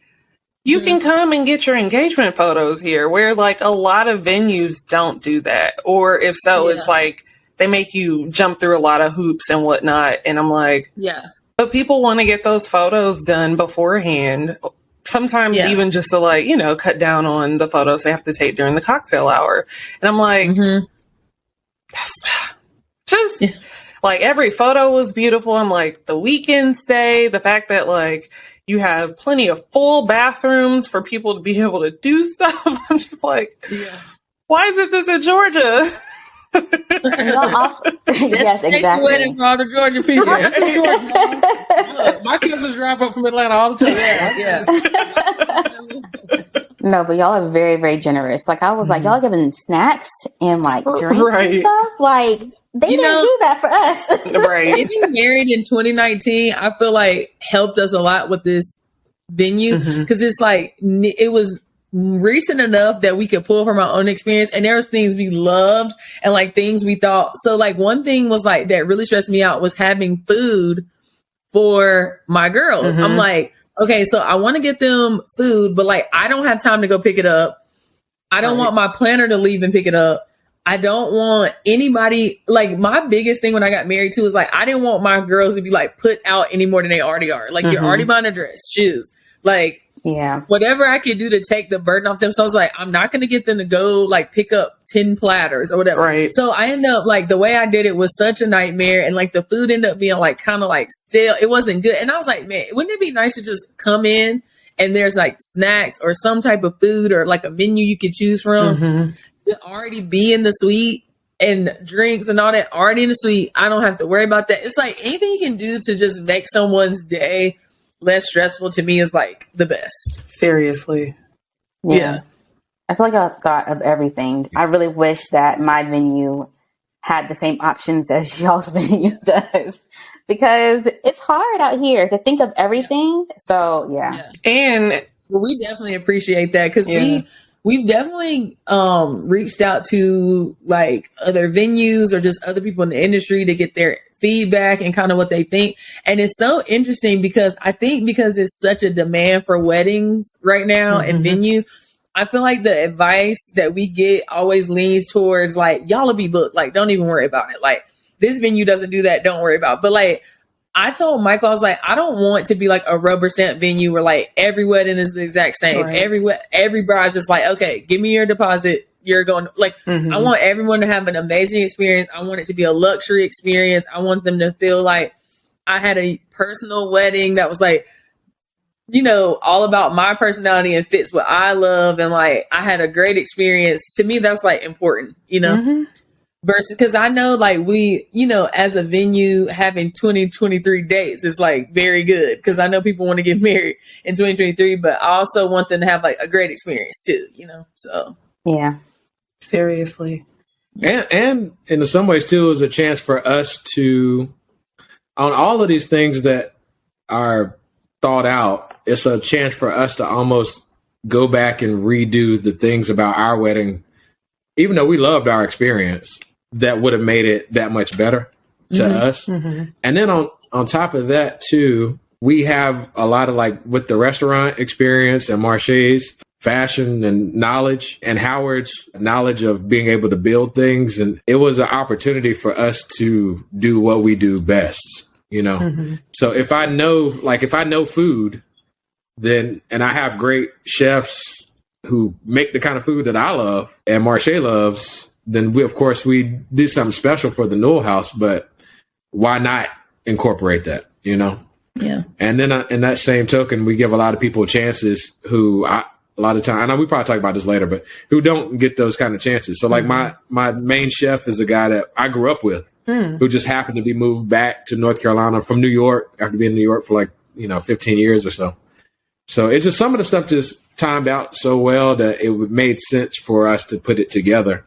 you can come and get your engagement photos here, where like a lot of venues don't do that, or if so, it's like they make you jump through a lot of hoops and whatnot. And I'm like, yeah. But people want to get those photos done beforehand. Sometimes even just to like, you know, cut down on the photos they have to take during the cocktail hour. And I'm like, that's just like every photo was beautiful. I'm like, the weekend stay, the fact that like you have plenty of full bathrooms for people to be able to do stuff. I'm just like, why isn't this in Georgia? Yes, exactly. Wedding for all the Georgia people. Look, my cousins drive up from Atlanta all the time. No, but y'all are very, very generous. Like I was like, y'all giving drinks and like drinks and stuff. Like they didn't do that for us. Getting married in 2019, I feel like helped us a lot with this venue because it's like it was recent enough that we could pull from our own experience, and there was things we loved and like things we thought. So like one thing was like that really stressed me out was having food for my girls. I'm like, okay, so I want to get them food, but like I don't have time to go pick it up. I don't want my planner to leave and pick it up. I don't want anybody, like my biggest thing when I got married too is like I didn't want my girls to be like put out any more than they already are. Like you're already buying a dress, shoes, like whatever I could do to take the burden off them. So I was like, I'm not going to get them to go like pick up 10 platters or whatever. Right. So I ended up like the way I did it was such a nightmare. And like the food ended up being like kind of like stale. It wasn't good. And I was like, man, wouldn't it be nice to just come in and there's like snacks or some type of food or like a menu you could choose from to already be in the suite and drinks and all that already in the suite. I don't have to worry about that. It's like anything you can do to just make someone's day less stressful to me is like the best. Seriously. Yeah. I feel like I thought of everything. I really wish that my venue had the same options as y'all's venue does because it's hard out here to think of everything. So and we definitely appreciate that because we've definitely reached out to like other venues or just other people in the industry to get their feedback and kind of what they think. And it's so interesting because I think because it's such a demand for weddings right now and venues, I feel like the advice that we get always leans towards like, y'all will be booked. Like, don't even worry about it. Like this venue doesn't do that. Don't worry about it. But like, I told Michael, I was like, I don't want to be like a rubber stamp venue where like every wedding is the exact same. Every bride's just like, okay, give me your deposit. You're going like, I want everyone to have an amazing experience. I want it to be a luxury experience. I want them to feel like I had a personal wedding that was like, you know, all about my personality and fits what I love. And like, I had a great experience. To me, that's like important, you know, versus because I know like we, you know, as a venue having 2023 dates is like very good because I know people want to get married in 2023, but I also want them to have like a great experience too, you know, so. Yeah. Seriously. And in some ways too, is a chance for us to, on all of these things that are thought out, it's a chance for us to almost go back and redo the things about our wedding, even though we loved our experience, that would have made it that much better to us. And then on top of that too, we have a lot of like with the restaurant experience and Marche's fashion and knowledge and Howard's knowledge of being able to build things. And it was an opportunity for us to do what we do best, you know? So if I know food, then, and I have great chefs who make the kind of food that I love and Marche loves, then we do something special for the Newell House, but why not incorporate that, you know? Yeah. And then in that same token, we give a lot of people chances who a lot of time, I know we probably talk about this later, but who don't get those kind of chances. So like my main chef is a guy that I grew up with who just happened to be moved back to North Carolina from New York after being in New York for like, 15 years or so. So it's just some of the stuff just timed out so well that it made sense for us to put it together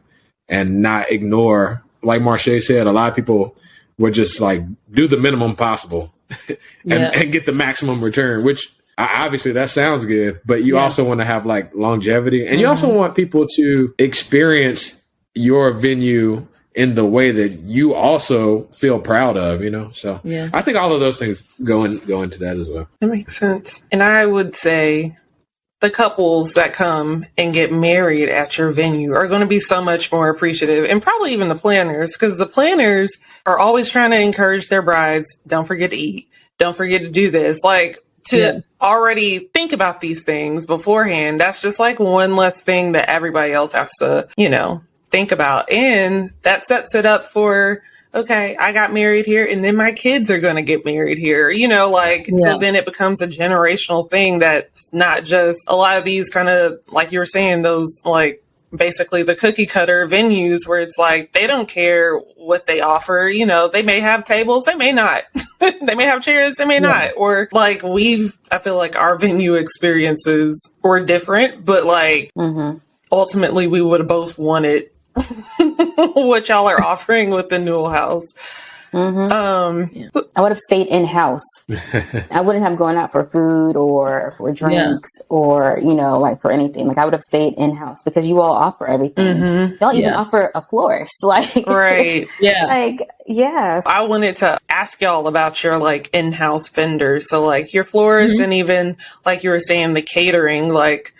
and not ignore, like Marche said, a lot of people would just like do the minimum possible and get the maximum return, which obviously that sounds good, but you also want to have like longevity and you also want people to experience your venue in the way that you also feel proud of, So I think all of those things go into that as well. That makes sense. And I would say the couples that come and get married at your venue are going to be so much more appreciative, and probably even the planners, because the planners are always trying to encourage their brides. Don't forget to eat. Don't forget to do this. Like, to already think about these things beforehand. That's just like one less thing that everybody else has to, think about. And that sets it up for, okay, I got married here and then my kids are going to get married here, so then it becomes a generational thing that's not just a lot of these kind of, like you were saying, those like basically the cookie cutter venues where it's like, they don't care what they offer. They may have tables, they may not. They may have chairs, they may not. Or like I feel like our venue experiences were different, but like ultimately we would have both wanted what y'all are offering with the Newell House. I would have stayed in house. I wouldn't have gone out for food or for drinks or, like for anything. Like I would have stayed in house because you all offer everything. Y'all even offer a florist. Like, right. I wanted to ask y'all about your like in-house vendors. So like your florist and even like you were saying, the catering, like,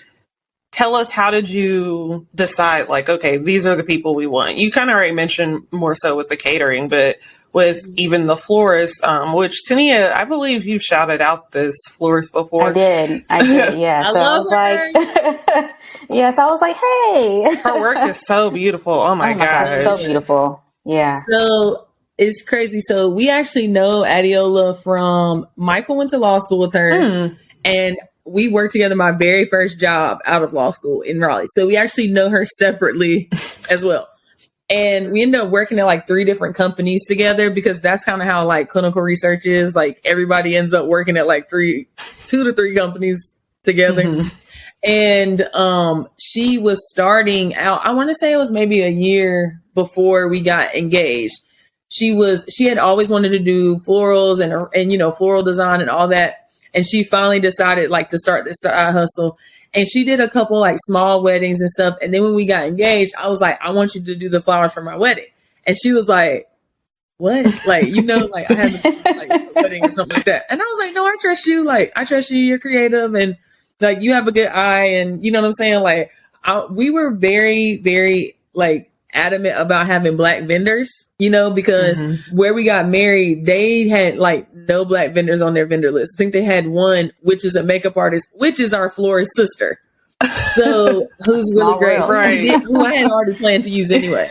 tell us, how did you decide, like, okay, these are the people we want? You kind of already mentioned more so with the catering, but with even the florist, which Toniah, I believe you've shouted out this florist before. I did, yeah. I love her. So I was like, hey. Her work is so beautiful. Oh my gosh. So beautiful. Yeah. So it's crazy. So we actually know Adiola from, Michael went to law school with her, and we worked together my very first job out of law school in Raleigh. So we actually know her separately as well. And we ended up working at like 3 different companies together, because that's kind of how like clinical research is. Like everybody ends up working at like 2 to 3 companies together. And she was starting out, I want to say it was maybe a year before we got engaged. She had always wanted to do florals and floral design and all that. And she finally decided like to start this side hustle. And she did a couple like small weddings and stuff. And then when we got engaged, I was like, I want you to do the flowers for my wedding. And she was like, what? Like, like I have a wedding or something like that. And I was like, no, I trust you. Like, I trust you. You're creative and like you have a good eye. And you know what I'm saying? Like we were very, very like adamant about having Black vendors, because where we got married, they had like no Black vendors on their vendor list. I think they had one, which is a makeup artist, which is our florist sister. So who's really great, right? Who I had already planned to use anyway.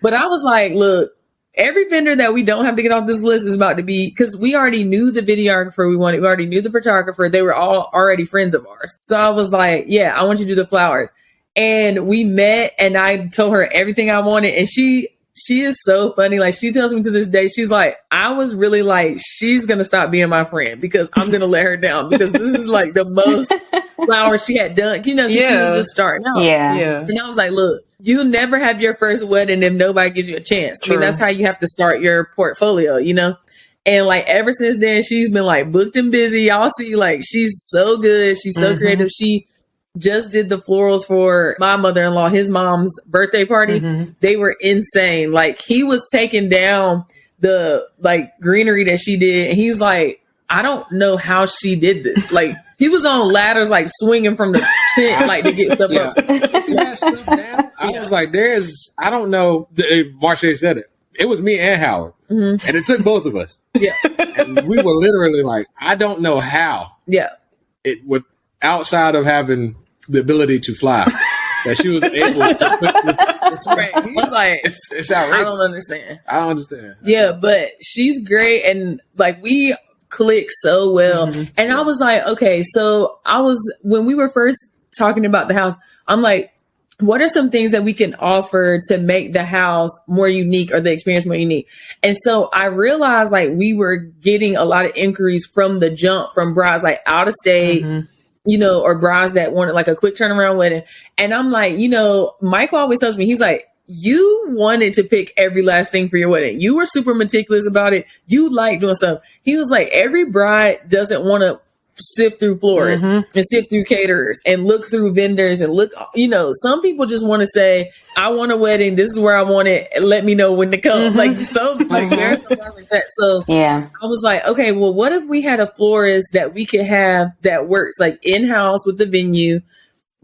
But I was like, look, every vendor that we don't have to get off this list is about to be, because we already knew the videographer we wanted. We already knew the photographer. They were all already friends of ours. So I was like, yeah, I want you to do the flowers. And we met and I told her everything I wanted. And she is so funny. Like she tells me to this day, she's like, I was really like, she's going to stop being my friend because I'm going to let her down, because this is like the most flowers she had done, because she was just starting out. Yeah. And I was like, look, you'll never have your first wedding if nobody gives you a chance. True. I mean, that's how you have to start your portfolio, And like ever since then, she's been like booked and busy. Y'all see, like she's so good. She's so creative. She just did the florals for my mother-in-law, his mom's birthday party. They were insane. Like he was taking down the like greenery that she did. And he's like, I don't know how she did this. Like he was on ladders, like swinging from the tent, like to get stuff up. That stuff down. I was like, I don't know. Marche said it. It was me and Howard. And it took both of us. Yeah. And we were literally like, I don't know how. Yeah. It would, outside of having the ability to fly, that she was able to put this right. He's like, it's outrageous. I don't understand. Yeah, but she's great. And like we click so well. And I was like, okay, so when we were first talking about the house, I'm like, what are some things that we can offer to make the house more unique or the experience more unique? And so I realized like we were getting a lot of inquiries from the jump from brides like out of state, or brides that wanted like a quick turnaround wedding. And I'm like, Michael always tells me, he's like, you wanted to pick every last thing for your wedding. You were super meticulous about it. You like doing stuff. He was like, every bride doesn't want to sift through florists and sift through caterers and look through vendors and look, some people just want to say, I want a wedding. This is where I want it. Let me know when to come. Like, there's some guys like that. So I was like, okay, well, what if we had a florist that we could have that works like in-house with the venue,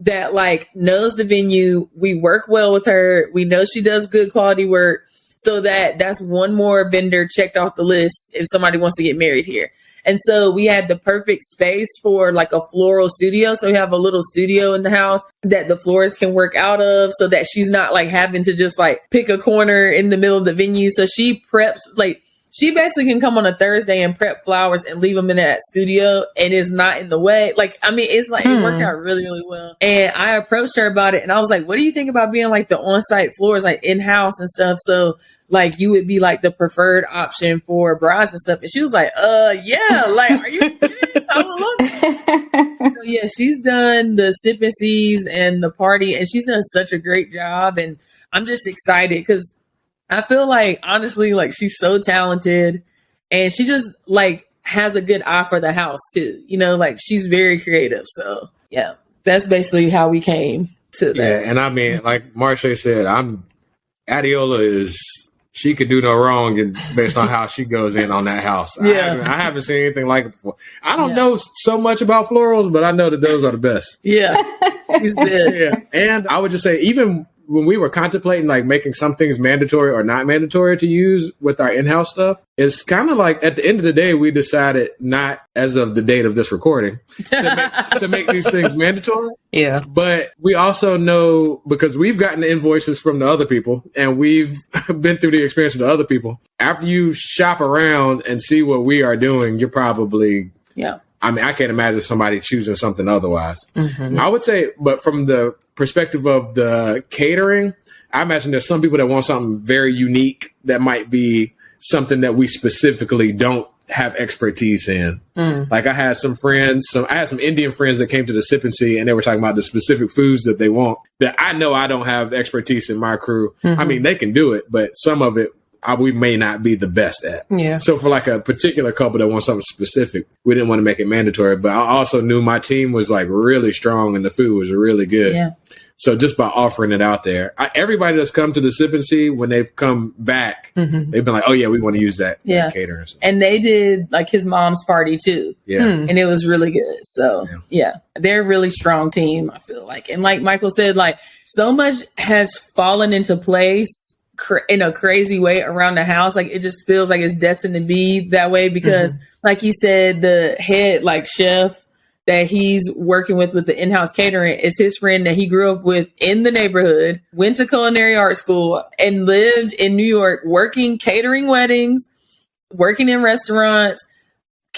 that like knows the venue. We work well with her. We know she does good quality work. So that's one more vendor checked off the list if somebody wants to get married here. And so we had the perfect space for like a floral studio. So we have a little studio in the house that the florist can work out of, so that she's not like having to just like pick a corner in the middle of the venue. So she preps, like she basically can come on a Thursday and prep flowers and leave them in that studio, and it's not in the way. Like, I mean, it's like, it worked out really, really well. And I approached her about it and I was like, what do you think about being like the on-site florist, like in-house and stuff? So like you would be like the preferred option for brides and stuff. And she was like, yeah, like, are you kidding? I would love it. So yeah, she's done the sip and seas and the party, and she's done such a great job. And I'm just excited because I feel like, honestly, like she's so talented, and she just like has a good eye for the house too. Like she's very creative. So yeah, that's basically how we came to that. Yeah. And I mean, like Marche said, Adiola she could do no wrong, and based on how she goes in on that house. Yeah. I haven't seen anything like it before. I don't know so much about florals, but I know that those are the best. Yeah. He's good. Yeah. And I would just say, even when we were contemplating like making some things mandatory or not mandatory to use with our in-house stuff, it's kind of like at the end of the day, we decided, not as of the date of this recording, to make these things mandatory. Yeah. But we also know, because we've gotten the invoices from the other people and we've been through the experience with the other people, after you shop around and see what we are doing, you're probably, I mean, I can't imagine somebody choosing something otherwise. I would say, but from the perspective of the catering, I imagine there's some people that want something very unique that might be something that we specifically don't have expertise in. Like I had some Indian friends that came to the Sip and See, and they were talking about the specific foods that they want that I know I don't have expertise in my crew. I mean, they can do it, but some of it we may not be the best at. Yeah. So for like a particular couple that wants something specific, we didn't want to make it mandatory. But I also knew my team was like really strong and the food was really good. Yeah. So just by offering it out there, everybody that's come to the Sip and See, when they've come back, they've been like, oh yeah, we want to use that catering. And they did like his mom's party too. Yeah. And it was really good. So yeah, they're a really strong team, I feel like. And like Michael said, like so much has fallen into place in a crazy way around the house. Like it just feels like it's destined to be that way because like he said, the head like chef that he's working with the in-house catering is his friend that he grew up with in the neighborhood, went to culinary art school and lived in New York working catering weddings, working in restaurants,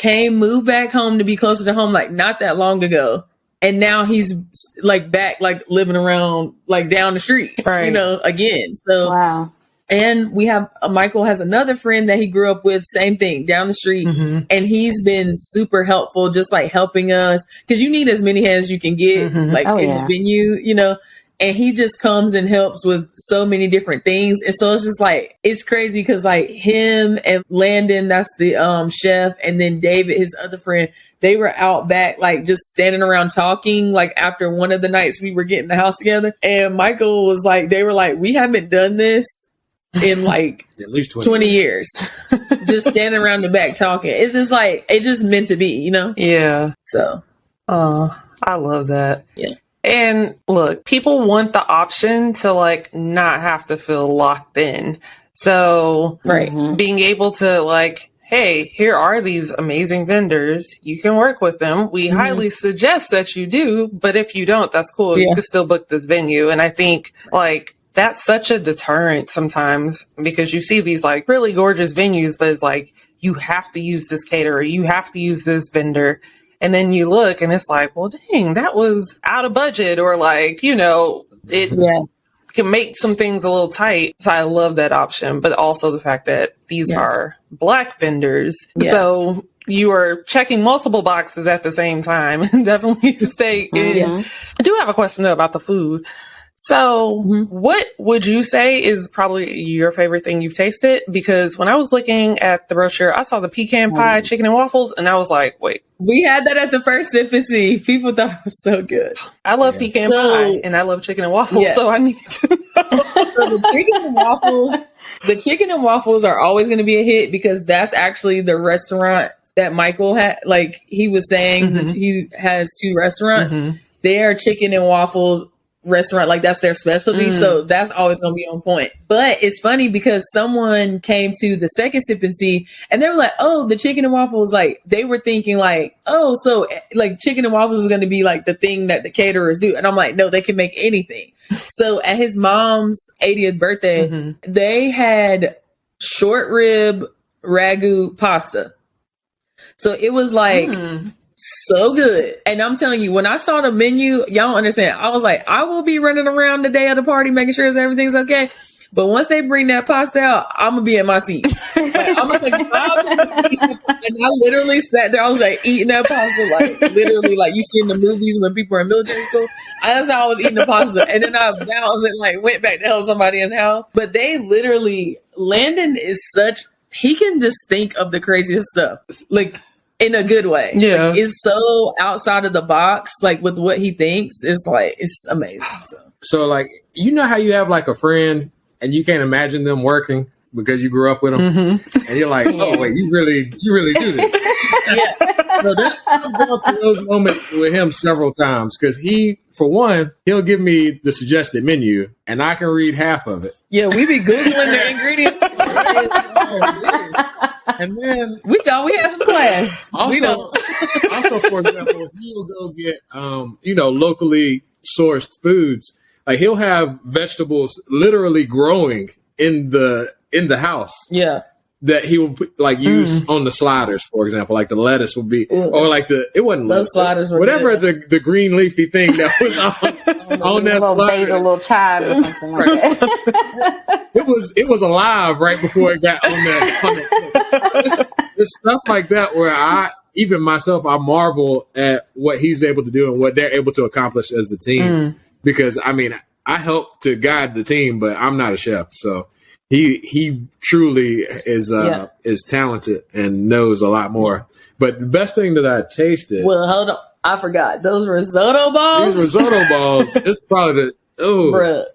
moved back home to be closer to home like not that long ago. And now he's like back, like living around, like down the street, again. So, wow. And we have Michael has another friend that he grew up with, same thing, down the street. And he's been super helpful, just like helping us because you need as many hands as you can get, in the venue, And he just comes and helps with so many different things. And so it's just like, it's crazy because like him and Landon, that's the chef, and then David, his other friend, they were out back, like just standing around talking, like after one of the nights we were getting the house together. And Michael was like, they were like, we haven't done this in like at least 20 years. Just standing around the back talking. It's just like, it just meant to be, Yeah. So. I love that. Yeah. And look, people want the option to like not have to feel locked in. So being able to like, hey, here are these amazing vendors. You can work with them. We highly suggest that you do, but if you don't, that's cool. You can still book this venue. And I think like that's such a deterrent sometimes because you see these like really gorgeous venues, but it's like, you have to use this caterer. You have to use this vendor. And then you look and it's like, well, dang, that was out of budget or like, it can make some things a little tight. So I love that option, but also the fact that these are Black vendors. Yeah. So you are checking multiple boxes at the same time. Definitely stay in. I do have a question though about the food. So what would you say is probably your favorite thing you've tasted? Because when I was looking at the brochure, I saw the pecan pie, chicken and waffles, and I was like, wait. We had that at the first sip and see. People thought it was so good. I love pecan pie and I love chicken and waffles, so I need to know. So the chicken and waffles are always going to be a hit because that's actually the restaurant that Michael had. Like he was saying, he has 2 restaurants. They are chicken and waffles restaurant, like that's their specialty. So that's always going to be on point. But it's funny because someone came to the second sip and see and they were like, oh, the chicken and waffles, like they were thinking like, oh, so like chicken and waffles is going to be like the thing that the caterers do. And I'm like, no, they can make anything. So at his mom's 80th birthday, they had short rib ragu pasta. So it was like so good. And I'm telling you, when I saw the menu, y'all don't understand. I was like, I will be running around the day of the party, making sure everything's okay. But once they bring that pasta out, I'm going to be in my seat. Like, I'm just like, wow. And I literally sat there. I was like eating that pasta, like literally like you see in the movies when people are in military school. That's how I was eating the pasta. And then I bounced and like went back to help somebody in the house. But they literally, Landon is such, he can just think of the craziest stuff. Like, in a good way. Yeah. Like, it's so outside of the box, like with what he thinks. It's like, it's amazing. So like, you know how you have like a friend and you can't imagine them working because you grew up with them? And you're like, oh wait, you really do this. So I've gone through those moments with him several times because he, for one, he'll give me the suggested menu and I can read half of it. Yeah, we be Googling the ingredients. And then we thought we had some class. Also, for example, he'll go get locally sourced foods. Like he'll have vegetables literally growing in the house. Yeah. That he will put, like use on the sliders, for example. Like the lettuce would be, or like it wasn't lettuce, sliders were whatever good. the green leafy thing that was on that little slider. basil, little chive or something like that. It was alive right before it got on that. It's stuff like that where I marvel at what he's able to do and what they're able to accomplish as a team. Because I mean, I help to guide the team, but I'm not a chef, so. He truly is talented and knows a lot more. But the best thing that I tasted. Well, hold on, I forgot those risotto balls. These risotto balls. It's probably Bruh.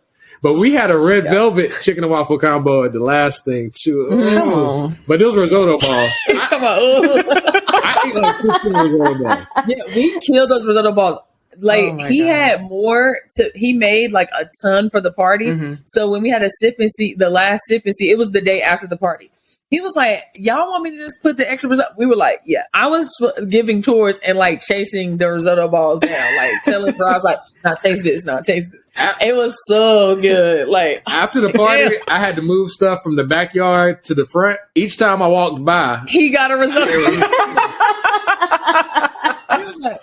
But we had a red velvet chicken and waffle combo at the last thing too. But those risotto balls. I ate like 15 risotto balls. Yeah, we killed those risotto balls. Like he had more he made like a ton for the party. So when we had a sip and see, the last sip and see, it was the day after the party. He was like, y'all want me to just put the extra risotto? We were like, yeah. I was giving tours and like chasing the risotto balls down, like telling girls like, now taste this. It was so good. Like after the party, I had to move stuff from the backyard to the front. Each time I walked by, he got a risotto. He was like,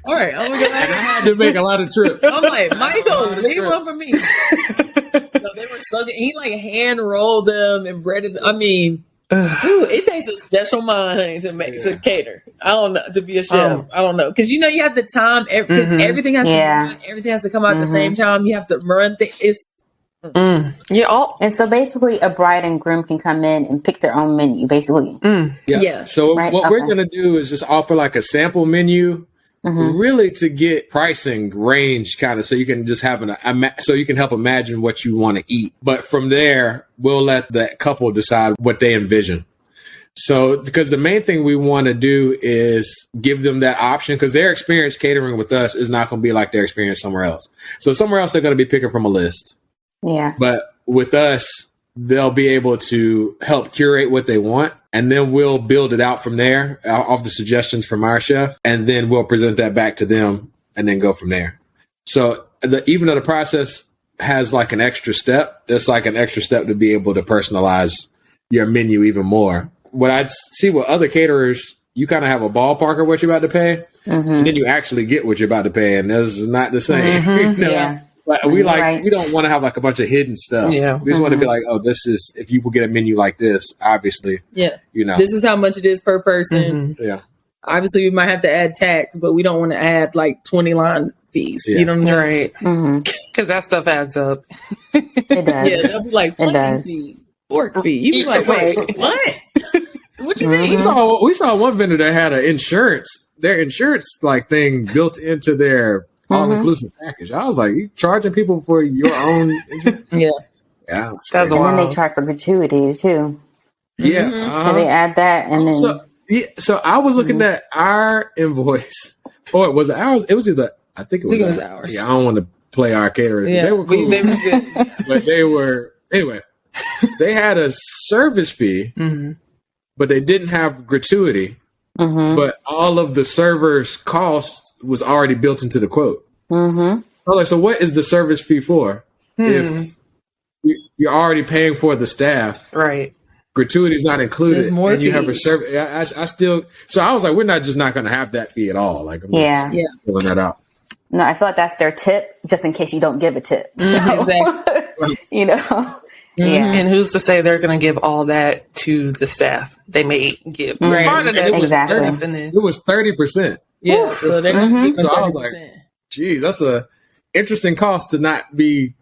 all right, and I had to make a lot of trips. I'm like, Michael, leave one for me. So they were so good. He like hand rolled them and breaded them. I mean, it takes a special mind to cater. I don't know, to be a chef. I don't know, because you have the time because everything has to come out at the same time. You have to run things. And so basically a bride and groom can come in and pick their own menu, basically. So what we're going to do is just offer like a sample menu. Really to get pricing range kind of so you can just have so you can help imagine what you want to eat. But from there, we'll let the couple decide what they envision. So because the main thing we want to do is give them that option because their experience catering with us is not going to be like their experience somewhere else. So somewhere else, they're going to be picking from a list. Yeah. But with us, they'll be able to help curate what they want. And then we'll build it out from there off the suggestions from our chef. And then we'll present that back to them and then go from there. So even though the process has like an extra step, it's like an extra step to be able to personalize your menu even more. What I see with other caterers, you kind of have a ballpark of what you're about to pay. And then you actually get what you're about to pay. And this is not the same. Yeah. Like, we don't want to have like a bunch of hidden stuff. Yeah. We just want to be like, oh, this is, if you will get a menu like this, obviously. Yeah. This is how much it is per person. Yeah. Obviously, we might have to add tax, but we don't want to add like 20 line fees. Yeah. You know what I mean? Right. Because that stuff adds up. It does. Yeah, they'll be like, it does. Fee, fork fee. You be like, wait, what? What you mean? We saw one vendor that had their insurance like thing built into their all-inclusive package. I was like, you charging people for your own insurance? Yeah. Yeah. That's and then they charge for gratuities too. Yeah. So they add that and then So I was looking at our invoice. Or was it ours? It was either I think it was ours. Yeah, I don't want to play our caterer. Yeah, they were cool. They were good. But they were anyway, they had a service fee, but they didn't have gratuity. But all of the server's cost was already built into the quote. I was like, so what is the service fee for? If you're already paying for the staff, right? Gratuity is not included, just more and you fees. have a service. I still, so I was like, we're not going to have that fee at all. Like, I'm just filling that out. No, I feel like that's their tip, just in case you don't give a tip. So, Exactly. you know, yeah. And who's to say they're going to give all that to the staff? They may give part of that. Exactly. It was 30%. Yeah, so they're going to keep So I was like, geez, that's a interesting cost to not be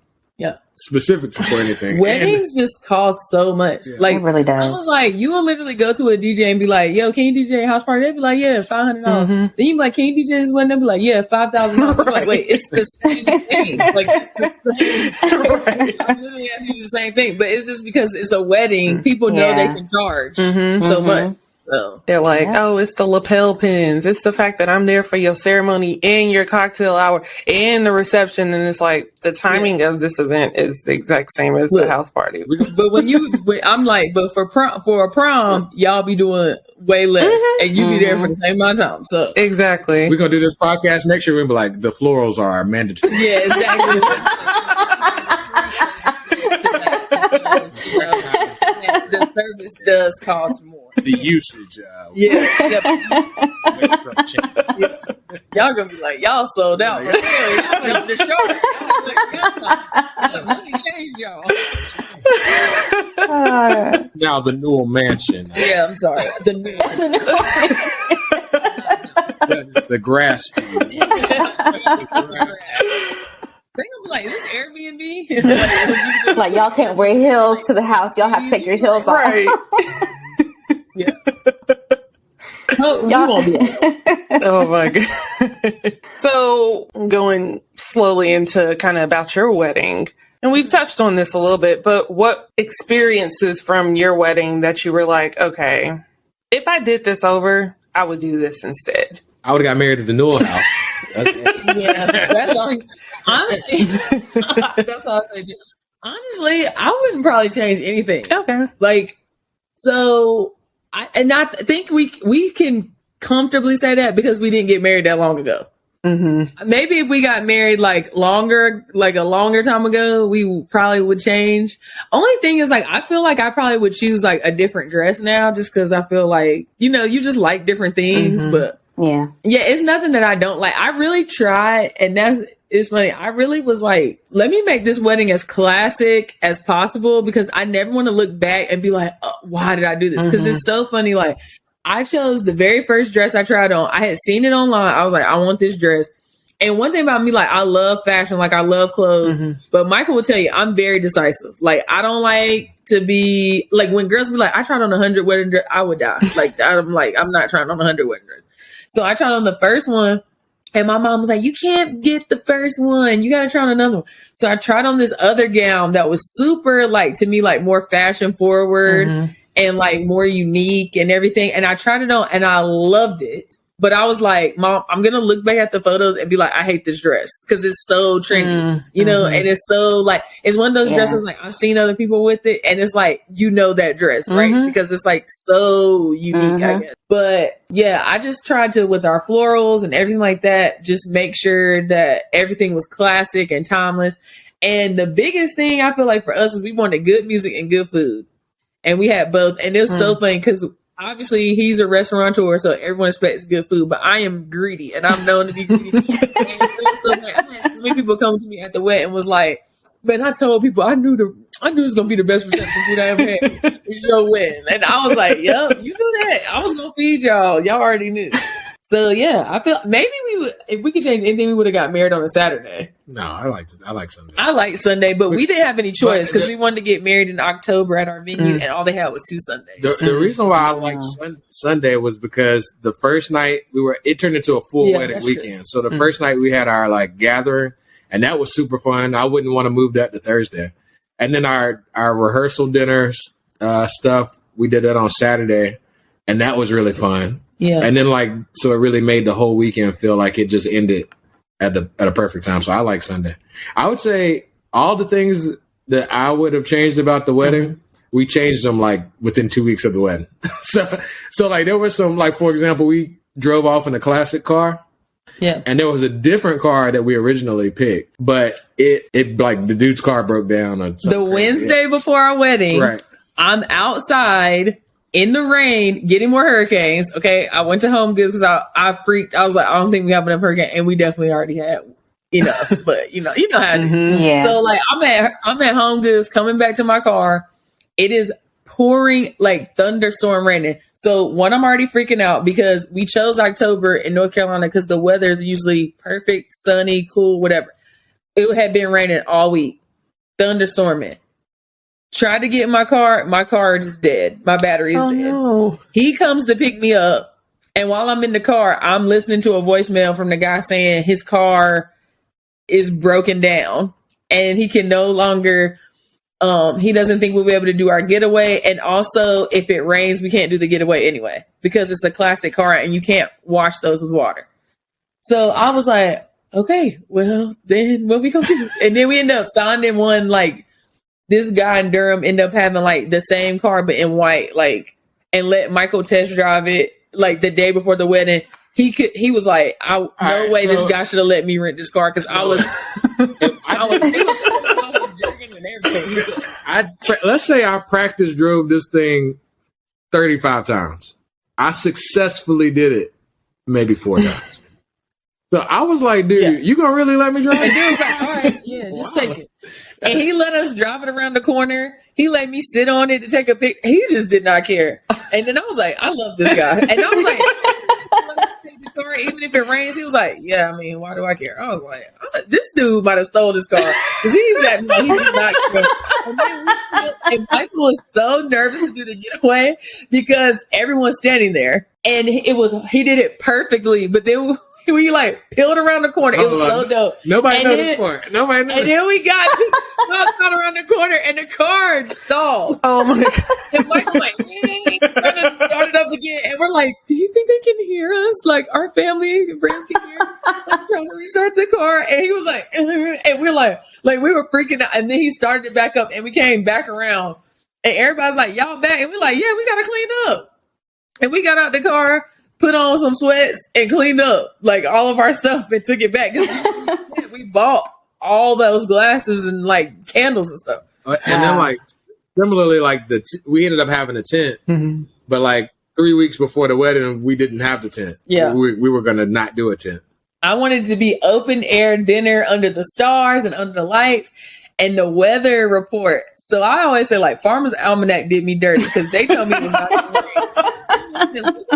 specifics for anything. Weddings just cost so much. Yeah. Like, It really does. I was like, you will literally go to a DJ and be like, yo, can you DJ a house party? They'd be like, yeah, $500. Then you be like, can you DJ this wedding? They'll be like, yeah, $5,000. I'm like, wait, it's the same thing. Like, it's the same. I'm literally asking you the same thing, but it's just because it's a wedding. People know they can charge so much. So They're like, oh, it's the lapel pins. It's the fact that I'm there for your ceremony and your cocktail hour and the reception. And it's like the timing of this event is the exact same as the house party. But I'm like, but for a prom, y'all be doing way less and you be there for the same amount of time. So exactly. We're going to do this podcast next year. We'll be like, the florals are mandatory. Yeah, exactly. The service does cost more. The usage. Y'all gonna be like, y'all sold out. For real. Y'all the show. Let me change y'all. Now the Newell Mansion. Yeah, I'm sorry. The new The grass field. They're gonna be like, is this Airbnb? Like, y'all can't wear heels to the house. Y'all have to take your heels off. Right. Yeah. Oh, you won't be Oh my God. So going slowly into kind of about your wedding, and we've touched on this a little bit, but what experiences from your wedding that you were like, okay, if I did this over, I would do this instead? I would have got married at the Newell House. That's all. Honestly, that's all I say. Honestly, I wouldn't probably change anything. Okay. Like, so I think we can comfortably say that because we didn't get married that long ago. Maybe if we got married like a longer time ago, we probably would change. Only thing is, like, I feel like I probably would choose like a different dress now, just because I feel like, you just like different things. But yeah, it's nothing that I don't like. I really tried, and it's funny. I really was like, let me make this wedding as classic as possible, because I never want to look back and be like, oh, why did I do this? Because it's so funny. Like, I chose the very first dress I tried on. I had seen it online. I was like, I want this dress. And one thing about me, like, I love fashion. Like, I love clothes. But Michael will tell you, I'm very decisive. Like, I don't like to be, like, when girls be like, I tried on 100 wedding dress, I would die. Like, I'm not trying on 100 wedding dress. So I tried on the first one. And my mom was like, you can't get the first one. You got to try on another one. So I tried on this other gown that was super, like, to me, like, more fashion forward and like more unique and everything. And I tried it on and I loved it. But I was like, Mom, I'm going to look back at the photos and be like, I hate this dress because it's so trendy, and it's so, like, it's one of those dresses, like, I've seen other people with it. And it's like, that dress, right? Because it's like so unique, I guess. But yeah, I just tried to, with our florals and everything like that, just make sure that everything was classic and timeless. And the biggest thing I feel like for us was we wanted good music and good food. And we had both. And it was so funny because obviously he's a restaurateur, so everyone expects good food, but I am greedy and I'm known to be greedy. And so, I had so many people come to me at the wedding and was like, man, I told people I knew it was gonna be the best reception food I ever had. It's your wedding. And I was like, yup, you knew that. I was gonna feed y'all. Y'all already knew. So yeah, I feel maybe if we could change anything, we would have got married on a Saturday. No, I like Sunday. I like Sunday, but we didn't have any choice because we wanted to get married in October at our venue, and all they had was 2 Sundays. The reason why I like Sunday was because the first night it turned into a full wedding weekend. True. So the first night we had our like gathering, and that was super fun. I wouldn't want to move that to Thursday. And then our rehearsal dinner stuff, we did that on Saturday, and that was really fun. Yeah. And then so it really made the whole weekend feel like it just ended at a perfect time. So I like Sunday. I would say all the things that I would have changed about the wedding, we changed them like within 2 weeks of the wedding. so like there was some, like, for example, we drove off in a classic car. Yeah. And there was a different car that we originally picked, but it like the dude's car broke down or something. The Wednesday before our wedding, right. I'm outside in the rain getting more hurricanes. Okay. I went to Home Goods because I freaked. I was like, I don't think we have enough hurricane, and we definitely already had enough, but you know how it is. Yeah. So like I'm at Home Goods coming back to my car. It is pouring like thunderstorm raining. So I'm already freaking out because we chose October in North Carolina because the weather is usually perfect, sunny, cool, whatever. It had been raining all week, thunderstorming. Tried to get in my car is just dead. My battery is dead. No. He comes to pick me up, and while I'm in the car, I'm listening to a voicemail from the guy saying his car is broken down and he can no longer he doesn't think we'll be able to do our getaway. And also, if it rains, we can't do the getaway anyway because it's a classic car and you can't wash those with water. So I was like, okay, well, then what we gonna do? And then we end up finding one, like, this guy in Durham ended up having like the same car but in white, like, and let Michael test drive it like the day before the wedding. He was like, this guy should have let me rent this car because I was jerking and everything. Let's say I practice drove this thing 35 times. I successfully did it maybe 4 times. So I was like, dude, you gonna really let me drive? And dude was like, all right, yeah, just take it. And he let us drive it around the corner. He let me sit on it to take a pic. He just did not care. And then I was like, I love this guy. And I was like, let us take the car even if it rains. He was like, yeah, I mean, why do I care? I was like, this dude might have stole this car because he did not care. And Michael was so nervous to do the getaway because everyone's standing there, and he did it perfectly. But then we like peeled around the corner. It was so dope. Nobody noticed for it. Nobody noticed. And then we got to around the corner, and the car stalled. Oh my god! And Michael like, and started up again, and we're like, "Do you think they can hear us? Like our family and friends can hear?" I'm trying to restart the car, and he was like, and we're like we were freaking out. And then he started it back up, and we came back around, and everybody's like, "Y'all back?" And we're like, "Yeah, we gotta clean up." And we got out the car, put on some sweats, and cleaned up like all of our stuff and took it back. We bought all those glasses and like candles and stuff. And then like similarly, like we ended up having a tent, but like 3 weeks before the wedding, we didn't have the tent. Yeah, we were gonna not do a tent. I wanted to be open air dinner under the stars and under the lights. And the weather report. So I always say, like, Farmer's Almanac did me dirty because they told me it was not rain. Look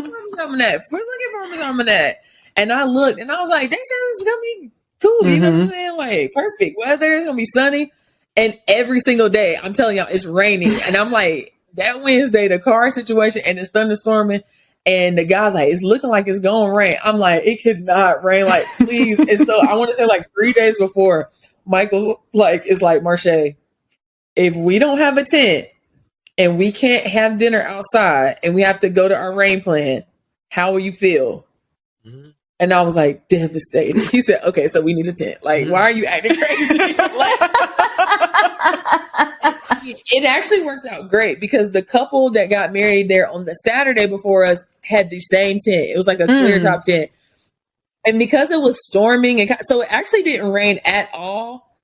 at Farmer's Almanac. And I looked and I was like, they said it's going to be cool. You know what I'm saying? Like, perfect weather. It's going to be sunny. And every single day, I'm telling y'all, it's raining. And I'm like, that Wednesday, the car situation, and it's thunderstorming. And the guy's like, it's looking like it's going to rain. I'm like, it could not rain. Like, please. And so I want to say, like, 3 days before, Michael is like, Marche, if we don't have a tent and we can't have dinner outside and we have to go to our rain plan, how will you feel? Mm-hmm. And I was like, devastated. He said, okay, so we need a tent. Like, why are you acting crazy? It actually worked out great because the couple that got married there on the Saturday before us had the same tent. It was like a clear top tent. And because it was storming, and so it actually didn't rain at all,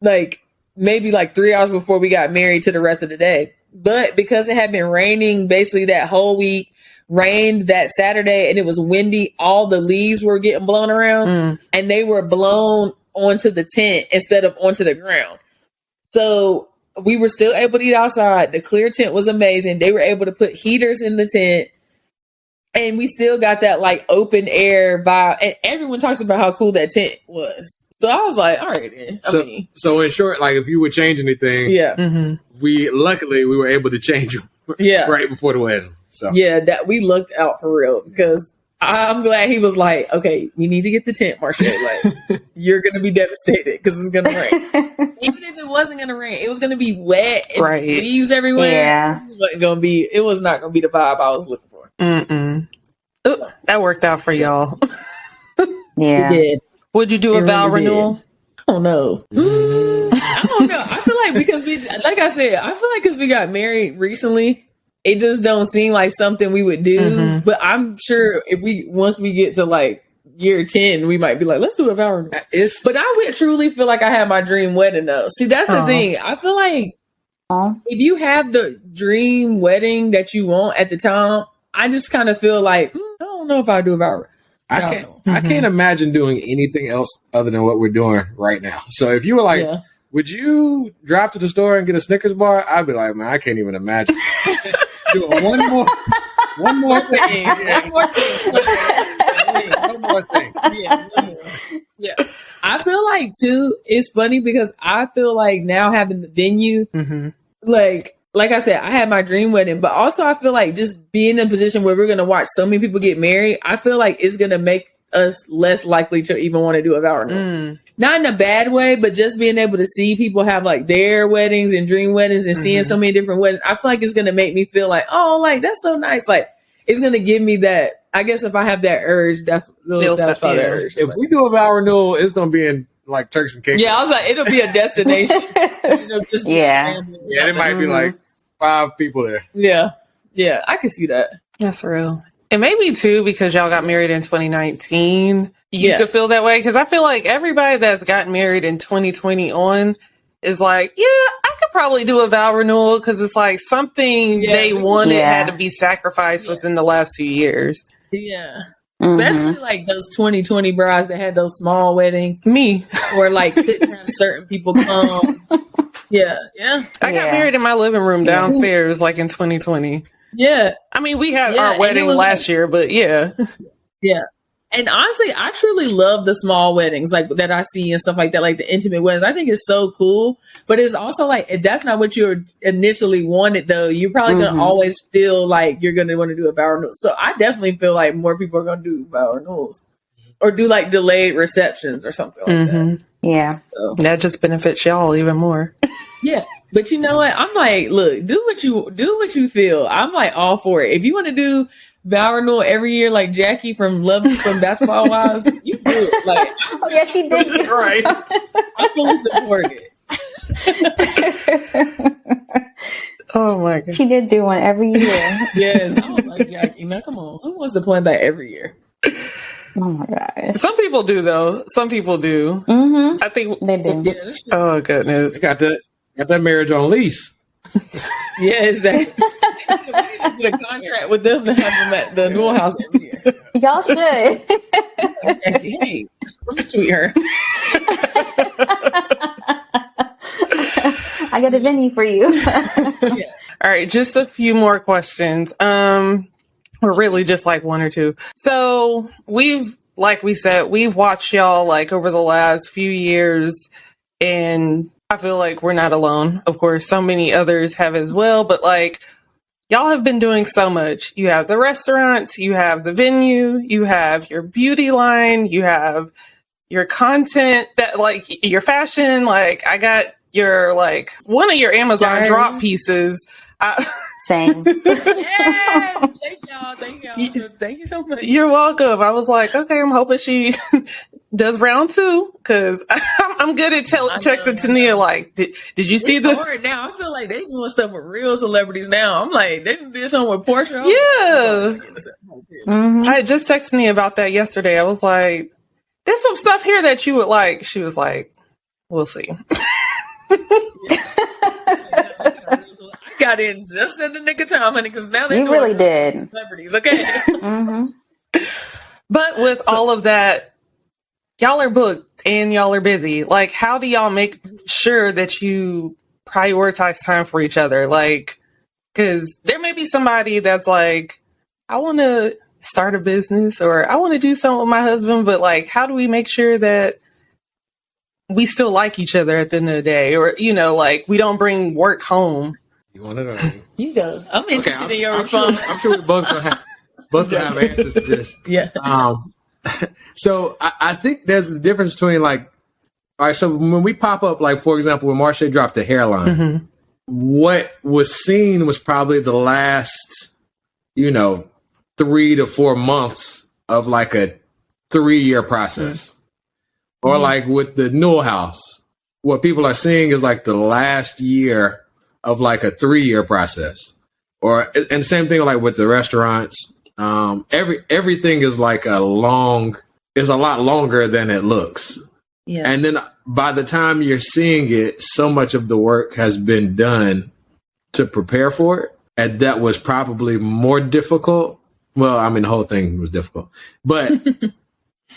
like maybe like 3 hours before we got married to the rest of the day. But because it had been raining basically that whole week, rained that Saturday, and it was windy, all the leaves were getting blown around and they were blown onto the tent instead of onto the ground. So we were still able to eat outside. The clear tent was amazing. They were able to put heaters in the tent. And we still got that like open air vibe. And everyone talks about how cool that tent was. So I was like, all right, then. So in short, like if you would change anything, we were able to change them right before the wedding. So that we looked out for real, because I'm glad he was like, okay, we need to get the tent, Marche. Like, you're going to be devastated because it's going to rain. Even if it wasn't going to rain, it was going to be wet and leaves everywhere. Yeah. It was not going to be the vibe I was looking for. Ooh, that worked out for y'all. Yeah. We did. Would you do a vow renewal? I don't know. I don't know. I feel like because because we got married recently, it just don't seem like something we would do. But I'm sure once we get to like year 10, we might be like, let's do a vow renewal. But I would truly feel like I had my dream wedding though. See, that's the thing. I feel like if you have the dream wedding that you want at the time, I just kind of feel like, I don't know if I'll do a vow renewal. I can't imagine doing anything else other than what we're doing right now. So if you were like, would you drive to the store and get a Snickers bar? I'd be like, man, I can't even imagine. Doing one more thing. One more thing. Yeah. I feel like too, it's funny because I feel like now having the venue, like I said, I had my dream wedding, but also I feel like just being in a position where we're going to watch so many people get married, I feel like it's going to make us less likely to even want to do a vow renewal. Not in a bad way, but just being able to see people have like their weddings and dream weddings and seeing so many different weddings, I feel like it's going to make me feel like, oh, like that's so nice. Like it's going to give me that. I guess if I have that urge, that's will satisfy that urge. If we do a vow renewal, it's going to be in like Turks and Caicos. Yeah, I was like, it'll be a destination. It might be like 5 people there. Yeah, I can see that. That's real. And maybe too, because y'all got married in 2019, you could feel that way. Because I feel like everybody that's gotten married in 2020 on is like, yeah, I could probably do a vow renewal because it's like something they wanted had to be sacrificed within the last 2 years. Yeah. Especially like those 2020 brides that had those small weddings. Me. Or like couldn't have certain people come. Yeah. I got married in my living room downstairs like in 2020. Yeah. I mean, we had our wedding last year, but yeah. And honestly, I truly love the small weddings like that I see and stuff like that, like the intimate weddings. I think it's so cool. But it's also like, if that's not what you initially wanted, though, you're probably going to always feel like you're going to want to do a vow renewal. So I definitely feel like more people are going to do vow renewals or do like delayed receptions or something like that. Yeah. So that just benefits y'all even more. Yeah. But you know what? I'm like, look, do what you feel. I'm like all for it. If you want to do vow renewal every year, like Jackie from Basketball Wives, you do it. Like, oh yeah, she did. Right. I fully support it. Oh my god, she did do one every year. Yes, I was like, Jackie, now come on, who wants to plan that every year? Oh my gosh. Some people do though. Some people do. I think they do. Yeah, oh goodness, they got that marriage on lease. Yeah, exactly. We need to get a contract with them to have them at the Newell House every year. Y'all should. Jackie, hey, let me tweet her. I got a venue for you. Yeah. All right, just a few more questions. Or really just like one or two. So like we said, we've watched y'all like over the last few years, and I feel like we're not alone. Of course, so many others have as well, but like y'all have been doing so much. You have the restaurants, you have the venue, you have your beauty line, you have your content that like your fashion. Like I got your like one of your Amazon drop pieces. Same. Yes, thank y'all. Thank you so much. You're welcome. I was like, okay, I'm hoping she does round 2 because I'm good at texting Toniah. Like, did you see the? Now I feel like they doing stuff with real celebrities now. I'm like, they did something with Portia. Yeah. I just texted me about that yesterday. I was like, there's some stuff here that you would like. She was like, we'll see. I got in just in the nick of time, honey, because now they really did. Celebrities, okay. But with all of that, y'all are booked and y'all are busy. Like, how do y'all make sure that you prioritize time for each other? Like, because there may be somebody that's like, I want to start a business, or I want to do something with my husband, but like, how do we make sure that we still like each other at the end of the day? Or, like, we don't bring work home. You want it or you go. I'm interested in your response. I'm sure we both will have answers to this. Yeah. So I think there's a difference between like, all right, so when we pop up, like, for example, when Marche dropped the hairline, what was seen was probably the last, 3 to 4 months of like a 3-year process. Or like with the Newell House, what people are seeing is like the last year of like a 3-year process. And same thing like with the restaurants. Everything is like a lot longer than it looks. Yeah. And then by the time you're seeing it, so much of the work has been done to prepare for it. And that was probably more difficult. Well, I mean, the whole thing was difficult. But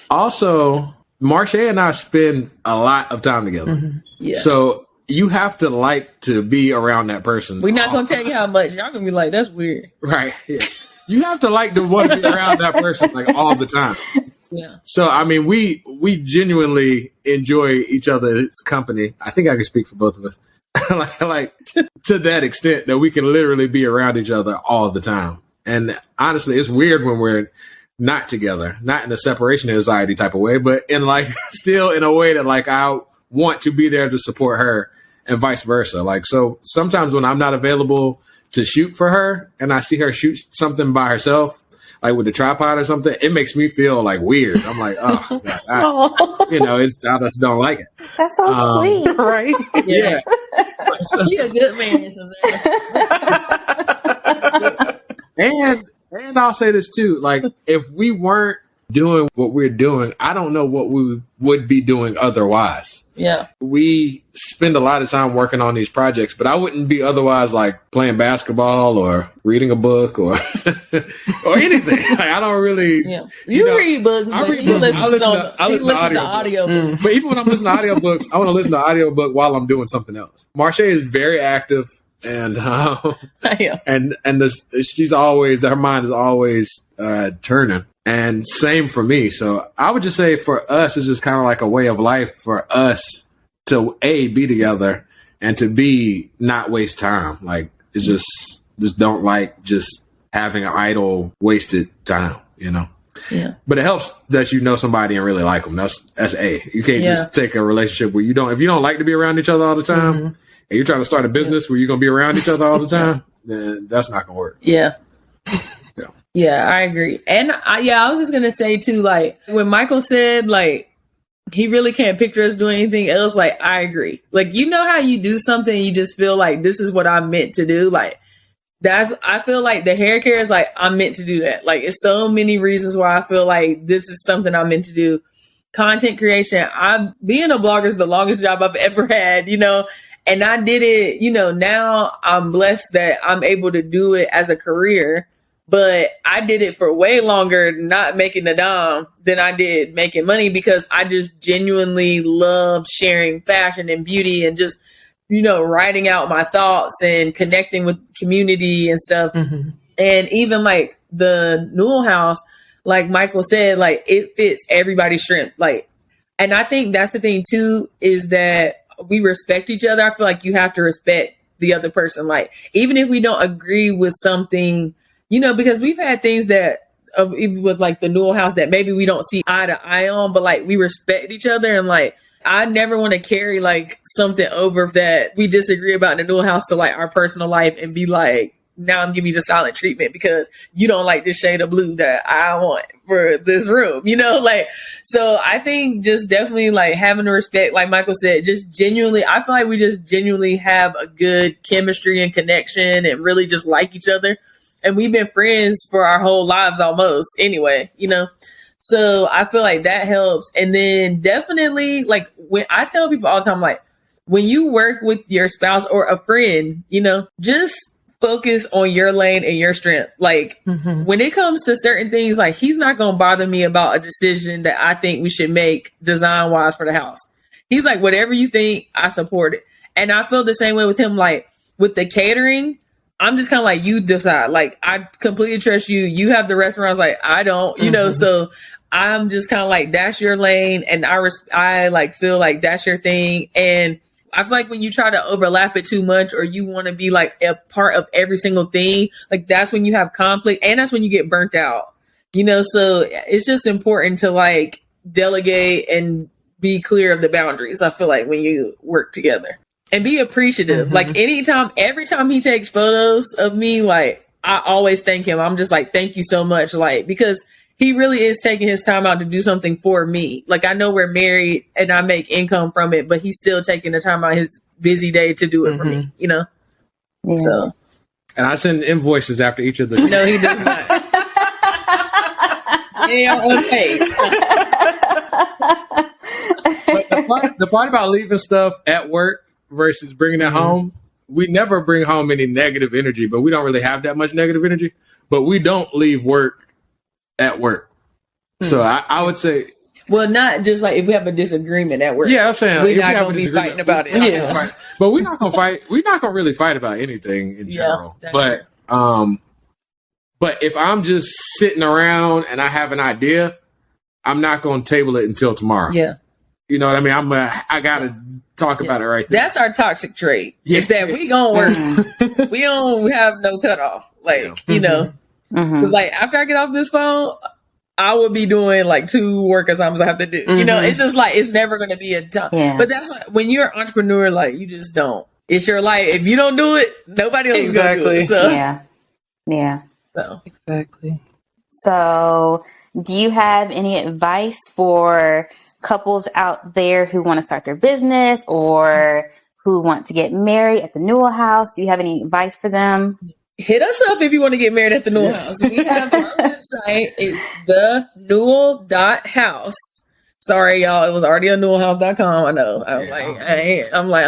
also, Marche and I spend a lot of time together. Yeah. So you have to like to be around that person. We're not going to tell you how much. Y'all going to be like, that's weird. Right. Yeah. You have to like to want to be around that person like all the time. Yeah. So, I mean, we genuinely enjoy each other's company. I think I can speak for both of us. like to that extent that we can literally be around each other all the time. And honestly, it's weird when we're not together, not in a separation anxiety type of way, but in like still in a way that like I want to be there to support her and vice versa. Like, so sometimes when I'm not available to shoot for her and I see her shoot something by herself, like with the tripod or something, it makes me feel like weird. I'm like, oh, God, I just don't like it. That's so sweet, right? Yeah. You're a good man. And I'll say this too, like if we weren't doing what we're doing, I don't know what we would be doing otherwise. Yeah. We spend a lot of time working on these projects, but I wouldn't be otherwise like playing basketball or reading a book or or anything. Like, I don't really. Yeah. You read books, but you listen to audio books. But even when I'm listening to audiobooks, I want to listen to audiobook while I'm doing something else. Marche is very active. And she's always, her mind is always turning, and same for me. So I would just say for us, it's just kind of like a way of life for us to be together and to be not waste time. Like it's just don't like just having an idle wasted time, Yeah. But it helps that you know somebody and really like them. That's You can't just take a relationship where if you don't like to be around each other all the time. And you're trying to start a business where you're going to be around each other all the time, then that's not going to work. Yeah. Yeah, I agree. And I was just going to say too, like when Michael said like, he really can't picture us doing anything else. Like, I agree. Like, how you do something, you just feel like this is what I'm meant to do. Like I feel like the hair care is like, I'm meant to do that. Like, it's so many reasons why I feel like this is something I'm meant to do. Content creation. Being a blogger is the longest job I've ever had, and I did it, now I'm blessed that I'm able to do it as a career, but I did it for way longer, not making a dime than I did making money because I just genuinely love sharing fashion and beauty and just, writing out my thoughts and connecting with community and stuff. And even like the Newell House, like Michael said, like it fits everybody's strength. Like, and I think that's the thing too, is that we respect each other. I feel like you have to respect the other person. Like, even if we don't agree with something, because we've had things that even with like the Newell House that maybe we don't see eye to eye on, but like we respect each other. And like, I never want to carry like something over that we disagree about in the Newell House to like our personal life and be like, now I'm giving you the silent treatment because you don't like this shade of blue that I want for this room, like, so I think just definitely like having the respect, like Michael said, just genuinely, I feel like we just genuinely have a good chemistry and connection and really just like each other. And we've been friends for our whole lives almost anyway, so I feel like that helps. And then definitely like when I tell people all the time, like when you work with your spouse or a friend, just focus on your lane and your strength. Like when it comes to certain things, like he's not going to bother me about a decision that I think we should make design wise for the house. He's like, whatever you think, I support it. And I feel the same way with him. Like with the catering, I'm just kind of like, you decide. Like, I completely trust you. You have the restaurants, like, I don't, you know, so I'm just kind of like, that's your lane. And I like feel like that's your thing. And I feel like when you try to overlap it too much, or you want to be like a part of every single thing, like that's when you have conflict, and that's when you get burnt out, you know? So it's just important to like delegate and be clear of the boundaries. I feel like when you work together, and be appreciative. Like every time he takes photos of me, like I always thank him. I'm just like, thank you so much. Like, because he really is taking his time out to do something for me. Like, I know we're married and I make income from it, but he's still taking the time out of his busy day to do it for me, you know? Yeah. So. And I send invoices after each of the. No, he does not. They are okay. But the part about leaving stuff at work versus bringing it home, we never bring home any negative energy, but we don't really have that much negative energy. But we don't leave work at work. So I would say, well, not just like if we have a disagreement at work. Yeah, I'm saying we're not going to be fighting about it. Yes. But we're not going to fight. We're not going to really fight about anything in general. But if I'm just sitting around and I have an idea, I'm not going to table it until tomorrow. Yeah. You know what I mean? I got to talk about it right there. That's our toxic trait. Is that we going to work. We don't have no cutoff. Like, you know, it's like after I get off this phone, I will be doing like 2 work assignments I have to do. You know, it's just like, it's never going to be a done. Yeah. But that's what, when you're an entrepreneur, like you just don't. It's your life. If you don't do it, nobody else is going to do it. So. Yeah. So. Exactly. So do you have any advice for couples out there who want to start their business or who want to get married at the Newell House? Do you have any advice for them? Hit us up if you want to get married at the Newell House. We have our website. It's thenewell.house. Sorry, y'all. It was already on newellhouse.com. I know. I'm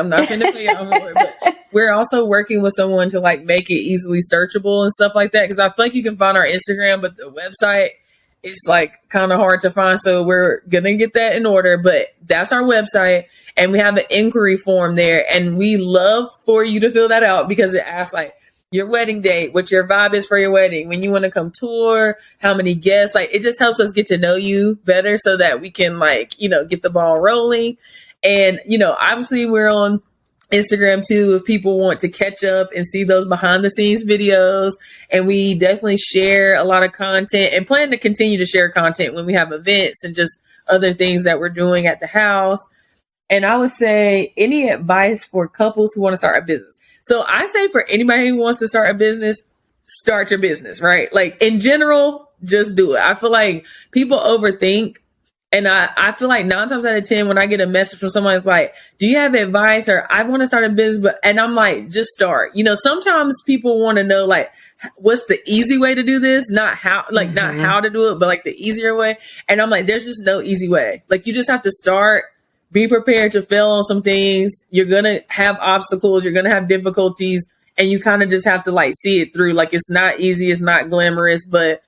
not finna pay y'all for it. But we're also working with someone to like make it easily searchable and stuff like that. Because I feel like you can find our Instagram, but the website is like kind of hard to find. So we're gonna get that in order. But that's our website, and we have an inquiry form there. And we love for you to fill that out because it asks like your wedding date, what your vibe is for your wedding, when you want to come tour, how many guests. Like, it just helps us get to know you better so that we can like, you know, get the ball rolling. And, you know, obviously we're on Instagram too, if people want to catch up and see those behind the scenes videos. And we definitely share a lot of content and plan to continue to share content when we have events and just other things that we're doing at the house. And I would say, any advice for couples who want to start a business? So I say for anybody who wants to start a business, start your business, right? Like in general, just do it. I feel like people overthink. And I feel like 9 times out of 10, when I get a message from someone, it's like, do you have advice? Or I want to start a business, and I'm like, just start. You know, sometimes people want to know like, what's the easy way to do this? Not how, like not how to do it, but like the easier way. And I'm like, there's just no easy way. Like you just have to start. Be prepared to fail on some things. You're going to have obstacles. You're going to have difficulties. And you kind of just have to like see it through. Like it's not easy. It's not glamorous. But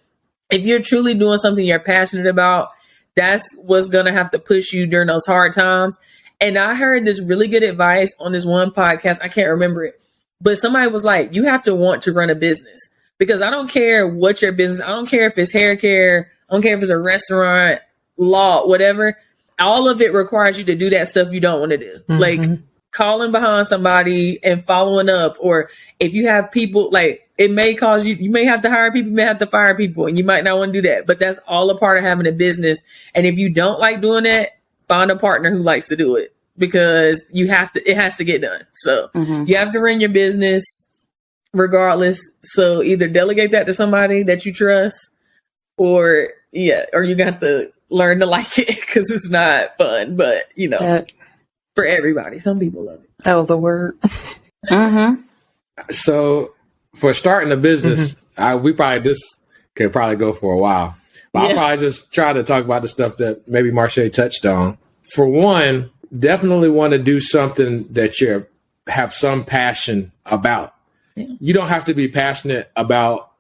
if you're truly doing something you're passionate about, that's what's going to have to push you during those hard times. And I heard this really good advice on this one podcast. I can't remember it. But somebody was like, you have to want to run a business. Because I don't care what your business. I don't care if it's hair care. I don't care if it's a restaurant, law, whatever. All of it requires you to do that stuff you don't want to do. Like calling behind somebody and following up. Or if you have people, like it may cause you may have to hire people, you may have to fire people, and you might not want to do that. But that's all a part of having a business. And if you don't like doing that, find a partner who likes to do it, because it has to get done. So you have to run your business regardless. So either delegate that to somebody that you trust, or you got to learn to like it, because it's not fun, but you know, for everybody, some people love it. That was a word. So for starting a business, this could probably go for a while, but I'll probably just try to talk about the stuff that maybe Marche touched on. For one, definitely want to do something that you have some passion about. You don't have to be passionate about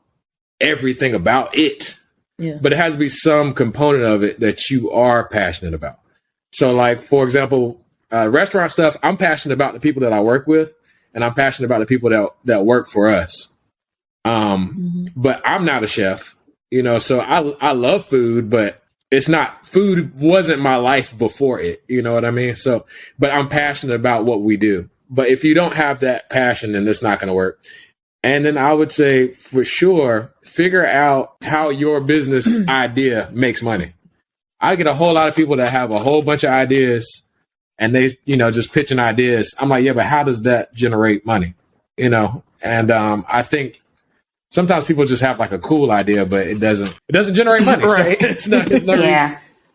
everything about it. But it has to be some component of it that you are passionate about. So like, for example, restaurant stuff, I'm passionate about the people that I work with, and I'm passionate about the people that work for us. But I'm not a chef, so I love food, but food wasn't my life before it. You know what I mean? So, but I'm passionate about what we do. But if you don't have that passion, then it's not going to work. And then I would say for sure, figure out how your business idea makes money. I get a whole lot of people that have a whole bunch of ideas and they, just pitching ideas. I'm like, yeah, but how does that generate money? And I think sometimes people just have like a cool idea, but it doesn't generate money. Right. So it's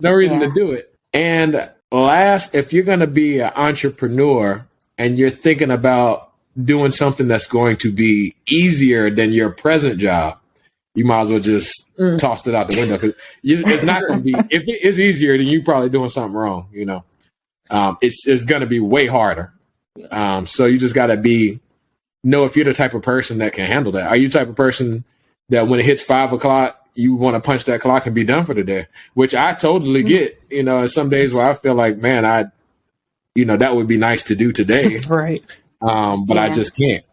no reason to do it. And last, if you're going to be an entrepreneur and you're thinking about doing something that's going to be easier than your present job, you might as well just toss it out the window, because it's not going to be, if it is easier, then you're probably doing something wrong. It's going to be way harder. So you just got to know if you're the type of person that can handle that. Are you the type of person that when it hits 5 o'clock, you want to punch that clock and be done for the day, which I totally get, some days where I feel like, man, that would be nice to do today. Right. But I just can't,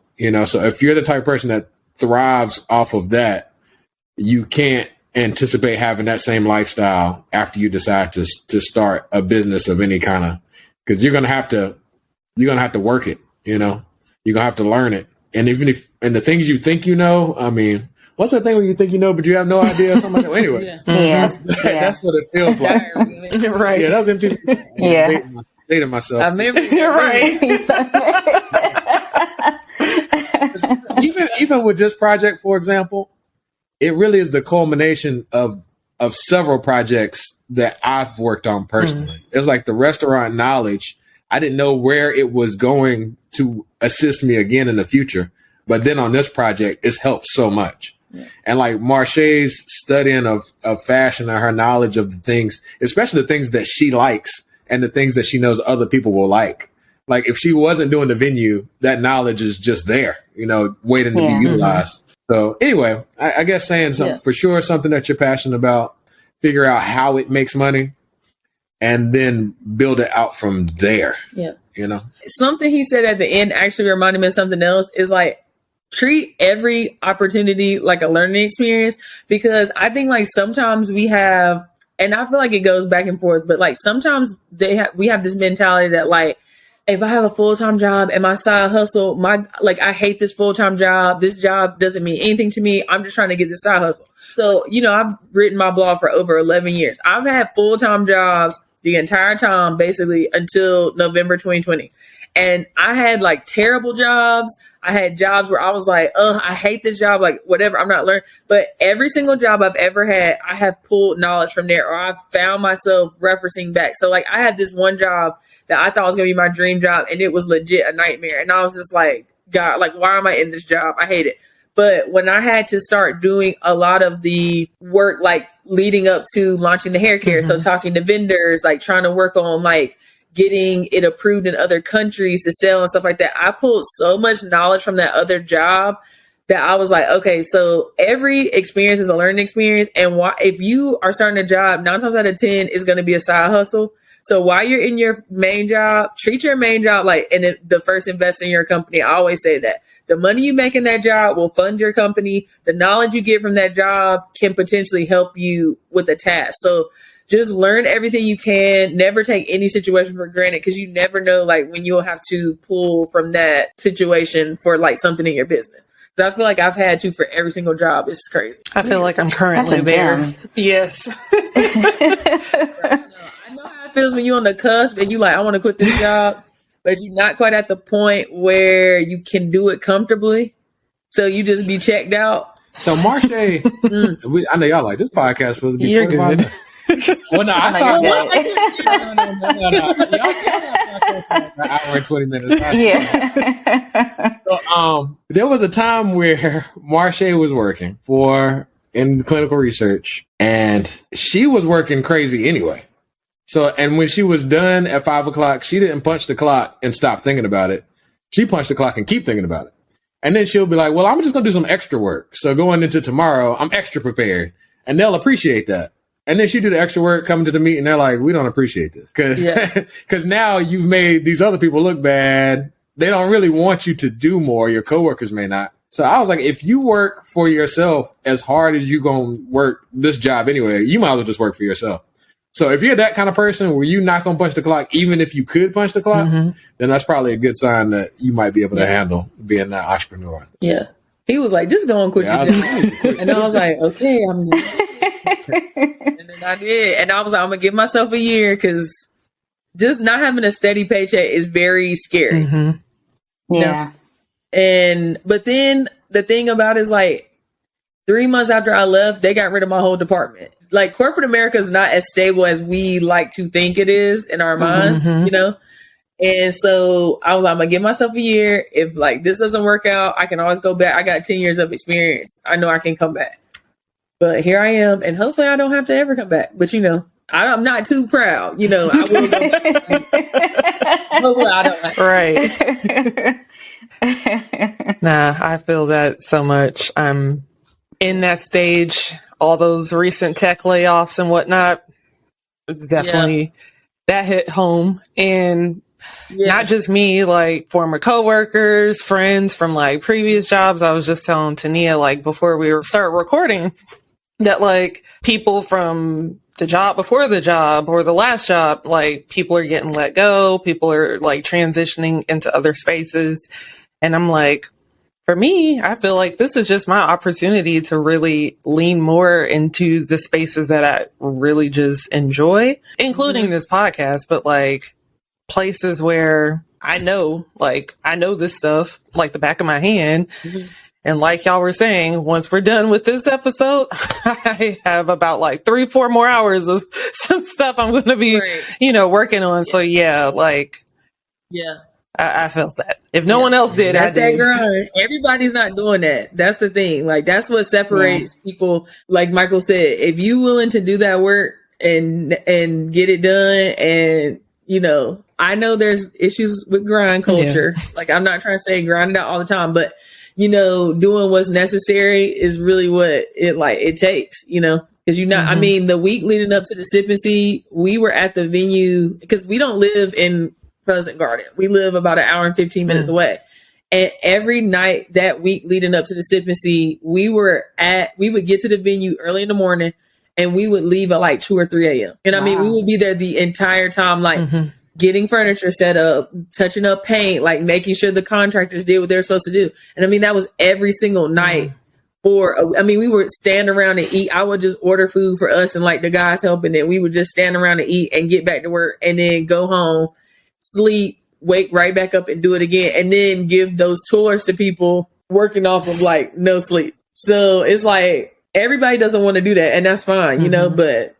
so if you're the type of person that thrives off of that, you can't anticipate having that same lifestyle after you decide to start a business of any kind of, because you're going to have to work it, you're going to have to learn it. And and the things you think, I mean, what's that thing when you think but you have no idea or something like that? Anyway, that's what it feels like. Right. Yeah, that was empty. Yeah. Dating myself. I remember. You're right. even with this project, for example, it really is the culmination of several projects that I've worked on personally. It's like the restaurant knowledge. I didn't know where it was going to assist me again in the future. But then on this project, it's helped so much. Yeah. And like Marche's studying of fashion and her knowledge of the things, especially the things that she likes and the things that she knows other people will like. Like if she wasn't doing the venue, that knowledge is just there, waiting to be utilized. So anyway, I guess saying something for sure, something that you're passionate about, figure out how it makes money and then build it out from there. Yeah. Something he said at the end actually reminded me of something else, is like, treat every opportunity like a learning experience, because I think like sometimes we have, and I feel like it goes back and forth, but like sometimes we have this mentality that like, if I have a full-time job and my side hustle, I hate this full-time job. This job doesn't mean anything to me. I'm just trying to get this side hustle. So, I've written my blog for over 11 years. I've had full-time jobs the entire time, basically until November 2020. And I had like terrible jobs. I had jobs where I was like, I hate this job, like whatever, I'm not learning. But every single job I've ever had, I have pulled knowledge from there, or I've found myself referencing back. So like I had this one job that I thought was going to be my dream job, and it was legit a nightmare. And I was just like, God, like, why am I in this job? I hate it. But when I had to start doing a lot of the work, like leading up to launching the haircare, so talking to vendors, like trying to work on like getting it approved in other countries to sell and stuff like that, I pulled so much knowledge from that other job that I was like, okay, so every experience is a learning experience. And if you are starting a job, 9 times out of 10 is going to be a side hustle. So while you're in your main job, treat your main job like the first invest in your company. I always say that the money you make in that job will fund your company. The knowledge you get from that job can potentially help you with a task. So just learn everything you can. Never take any situation for granted, because you never know like when you'll have to pull from that situation for like something in your business. So I feel like I've had to for every single job. It's crazy. I feel like I'm currently there. Yes. I know how it feels when you're on the cusp and you like, I want to quit this job, but you're not quite at the point where you can do it comfortably. So you just be checked out. So Marche, I know y'all like this podcast supposed to be. You're good. Well, no, I saw an hour and 20 minutes. Yeah. So, there was a time where Marche was working in clinical research, and she was working crazy anyway. So, and when she was done at 5 o'clock, she didn't punch the clock and stop thinking about it. She punched the clock and keep thinking about it. And then she'll be like, well, I'm just going to do some extra work. So going into tomorrow, I'm extra prepared, and they'll appreciate that. And then she do the extra work, come to the meeting. They're like, we don't appreciate this. Cause now you've made these other people look bad. They don't really want you to do more. Your coworkers may not. So I was like, if you work for yourself as hard as you gonna work this job anyway, you might as well just work for yourself. So if you're that kind of person where you're not gonna punch the clock, even if you could punch the clock, then that's probably a good sign that you might be able to handle being an entrepreneur. Yeah. He was like, just go and quit your job. And I was like, okay, I'm and then I did. And I was like, I'm gonna give myself a year because just not having a steady paycheck is very scary. Yeah. But then the thing about it is like 3 months after I left, they got rid of my whole department. Like corporate America is not as stable as we like to think it is in our minds, you know? And so I was like, I'm gonna give myself a year. If like this doesn't work out, I can always go back. I got 10 years of experience. I know I can come back. But here I am, and hopefully I don't have to ever come back. But you know, I'm not too proud. You know, I will go back. Hopefully I don't. Right. Nah, I feel that so much. I'm in that stage. All those recent tech layoffs and whatnot. It's definitely that hit home, and not just me, like former coworkers, friends from like previous jobs. I was just telling Toniah, like before we started recording, that like people from the job before the job or the last job, like people are getting let go. People are like transitioning into other spaces. And I'm like, for me, I feel like this is just my opportunity to really lean more into the spaces that I really just enjoy, including this podcast, but like places where I know this stuff like the back of my hand. And like y'all were saying, once we're done with this episode, I have about like 3-4 more hours of some stuff I'm going to be, working on. So I felt that. If no one else did, that's I did. That grind. Everybody's not doing that. That's the thing. Like that's what separates people. Like Michael said, if you willing to do that work and get it done, and I know there's issues with grind culture. Like I'm not trying to say grind it out all the time, but doing what's necessary is really what it takes. Because I mean, the week leading up to the Sip and See, we were at the venue because we don't live in Pleasant Garden. We live about an hour and 15 minutes away. And every night that week leading up to the Sip and See, we would get to the venue early in the morning and we would leave at like 2 or 3 a.m. And I mean, we would be there the entire time, like getting furniture set up, touching up paint, like making sure the contractors did what they're supposed to do. And I mean, that was every single night we would stand around and eat. I would just order food for us and like the guys helping it. We would just stand around and eat and get back to work and then go home, sleep, wake right back up and do it again. And then give those tours to people working off of like no sleep. So it's like, everybody doesn't want to do that. And that's fine, but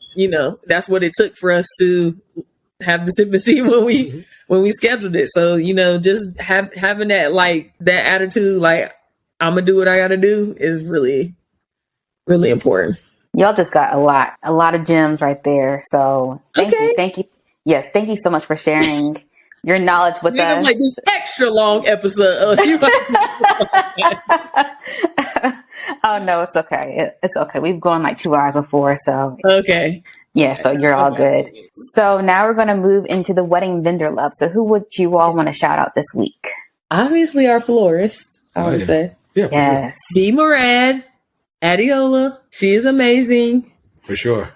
that's what it took for us to have the Sip and See when we scheduled it. So, just having that, like that attitude, like I'm gonna do what I gotta do is really, really important. Y'all just got a lot of gems right there. So thank you. Yes. Thank you so much for sharing your knowledge with us. Like this extra long episode. Oh no, it's okay. It's okay. We've gone like 2 hours before. So okay. Yeah, so you're all good. So now we're going to move into the wedding vendor love. So who would you all want to shout out this week? Obviously our florist, I would say. Yeah, yes. Sure. B. Murad, Adiola. She is amazing. For sure.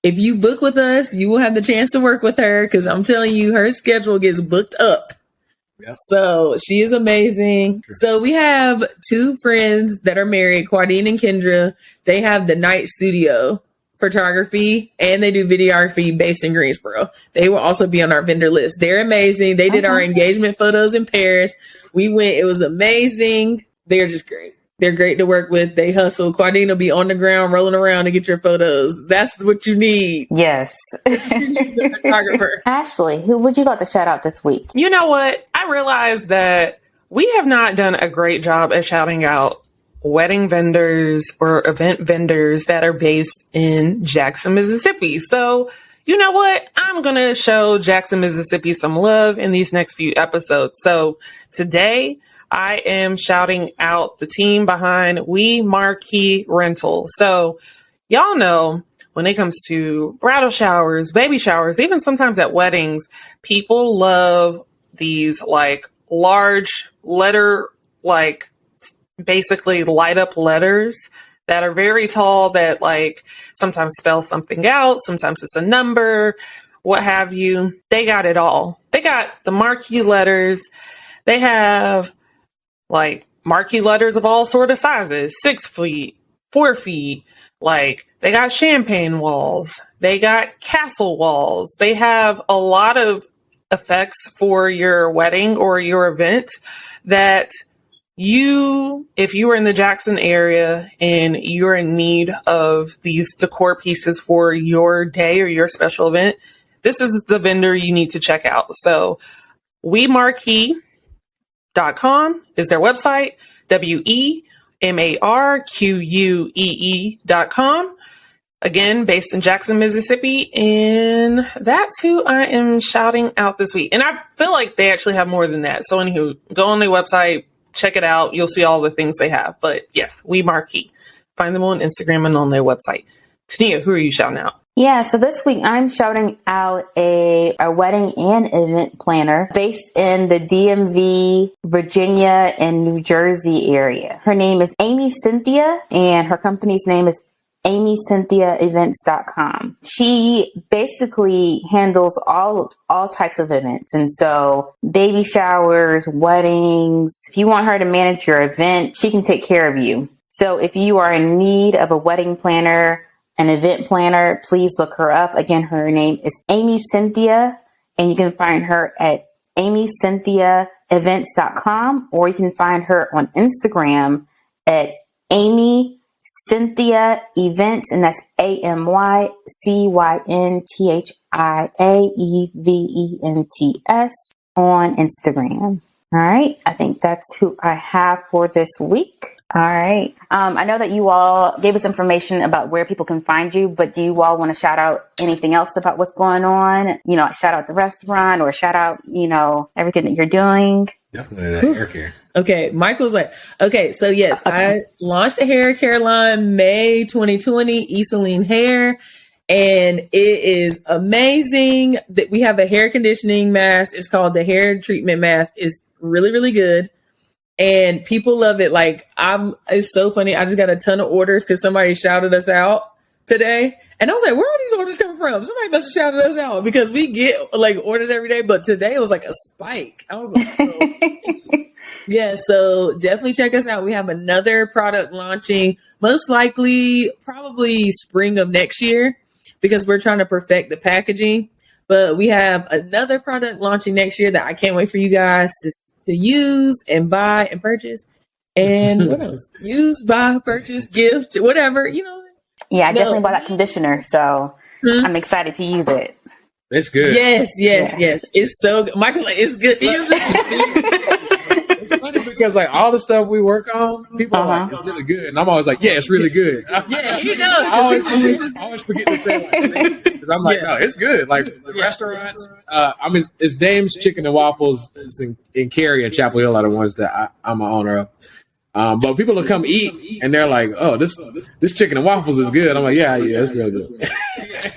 If you book with us, you will have the chance to work with her because I'm telling you, her schedule gets booked up. Yep. So she is amazing. True. So we have 2 friends that are married, Quardine and Kendra. They have the Night Studio photography and they do videography based in Greensboro. They will also be on our vendor list. They're amazing. They did our engagement photos in Paris. We went. It was amazing. They're just great. They're great to work with. They hustle. Quardine will be on the ground rolling around to get your photos. That's what you need. Yes. You need the photographer. Ashleigh, who would you like to shout out this week? You know what? I realized that we have not done a great job at shouting out wedding vendors or event vendors that are based in Jackson, Mississippi. So, you know what? I'm going to show Jackson, Mississippi some love in these next few episodes. So today I am shouting out the team behind We Marquee Rental. So y'all know when it comes to bridal showers, baby showers, even sometimes at weddings, people love these like large letter, like basically light up letters that are very tall that like sometimes spell something out, sometimes it's a number, what have you. They got it all. They got the marquee letters. They have like marquee letters of all sort of sizes, 6 feet, 4 feet. Like they got champagne walls. They got castle walls. They have a lot of effects for your wedding or your event that if you are in the Jackson area and you're in need of these decor pieces for your day or your special event, this is the vendor you need to check out. So wemarquee.com is their website, wemarquee.com. Again, based in Jackson, Mississippi. And that's who I am shouting out this week. And I feel like they actually have more than that. So anywho, go on their website, check it out. You'll see all the things they have. But yes, wemarquee. Find them on Instagram and on their website. Toniah, who are you shouting out? Yeah, so this week I'm shouting out a wedding and event planner based in the DMV, Virginia, and New Jersey area. Her name is Amy Cynthia, and her company's name is AmyCynthiaEvents.com. She basically handles all types of events. And so baby showers, weddings. If you want her to manage your event, she can take care of you. So if you are in need of a wedding planner, an event planner, please look her up. Again, her name is Amy Cynthia, and you can find her at AmyCynthiaEvents.com, or you can find her on Instagram at Amy Cynthia Events, and that's AmyCynthiaEvents on Instagram. All right. I think that's who I have for this week. All right. I know that you all gave us information about where people can find you, but do you all want to shout out anything else about what's going on? You know, shout out the restaurant or shout out, everything that you're doing. Definitely that hair care. Okay. Michael's like, okay. So yes, okay. I launched a hair care line May 2020, Isaline Hair. And it is amazing that we have a hair conditioning mask. It's called the hair treatment mask. It's really, really good. And people love it. Like it's so funny. I just got a ton of orders because somebody shouted us out today. And I was like, where are these orders coming from? Somebody must have shouted us out because we get like orders every day. But today it was like a spike. I was like, yeah, so definitely check us out. We have another product launching most likely probably spring of next year because we're trying to perfect the packaging. But we have another product launching next year that I can't wait for you guys to use and buy and purchase. And what else? Use, buy, purchase, gift, whatever, Yeah, I definitely bought that conditioner, so I'm excited to use it. It's good. Yes. It's so good. Michael's like, it's good. Use it. It's funny because like all the stuff we work on, people are like, it's really good. And I'm always like, yeah, it's really good. Yeah, he knows. I always forget to say like because I'm like, no, it's good. Like the restaurants, it's Dame's Chicken and Waffles in Cary and Chapel Hill are the ones that I'm an owner of. But people will come eat and they're like, oh, this chicken and waffles is good. I'm like, yeah, it's real good.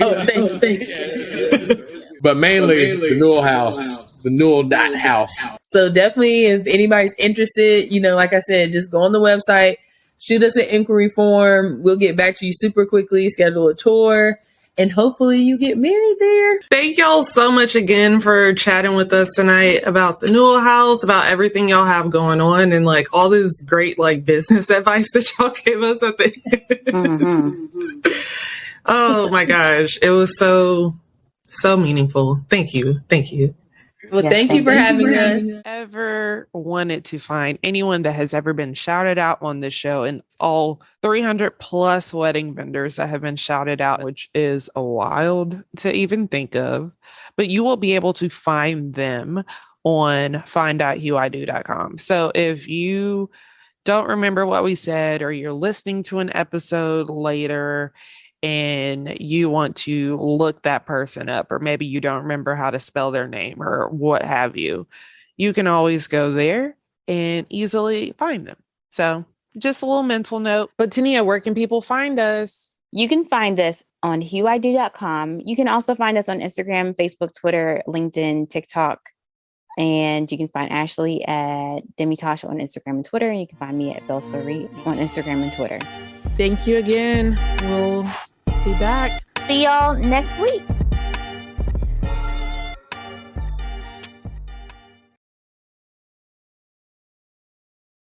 Oh, thank you. But mainly the Newell House. The Newell.house. So definitely if anybody's interested, like I said, just go on the website, shoot us an inquiry form. We'll get back to you super quickly, schedule a tour, and hopefully you get married there. Thank y'all so much again for chatting with us tonight about the Newell House, about everything y'all have going on, and like all this great like business advice that y'all gave us at the end. Oh my gosh. It was so meaningful. Thank you. Well, yes, thank you for having us. Ever wanted to find anyone that has ever been shouted out on this show, and all 300 plus wedding vendors that have been shouted out, which is a wild to even think of, but you will be able to find them on find.hueido.com. So if you don't remember what we said, or you're listening to an episode later and you want to look that person up, or maybe you don't remember how to spell their name or what have you, you can always go there and easily find them. So just a little mental note. But Toniah, where can people find us? You can find us on hueido.com. You can also find us on Instagram, Facebook, Twitter, LinkedIn, TikTok, And you can find Ashleigh at Demitosh on Instagram and Twitter. And you can find me at Belsarie on Instagram and Twitter. Thank you again. We'll be back. See y'all next week.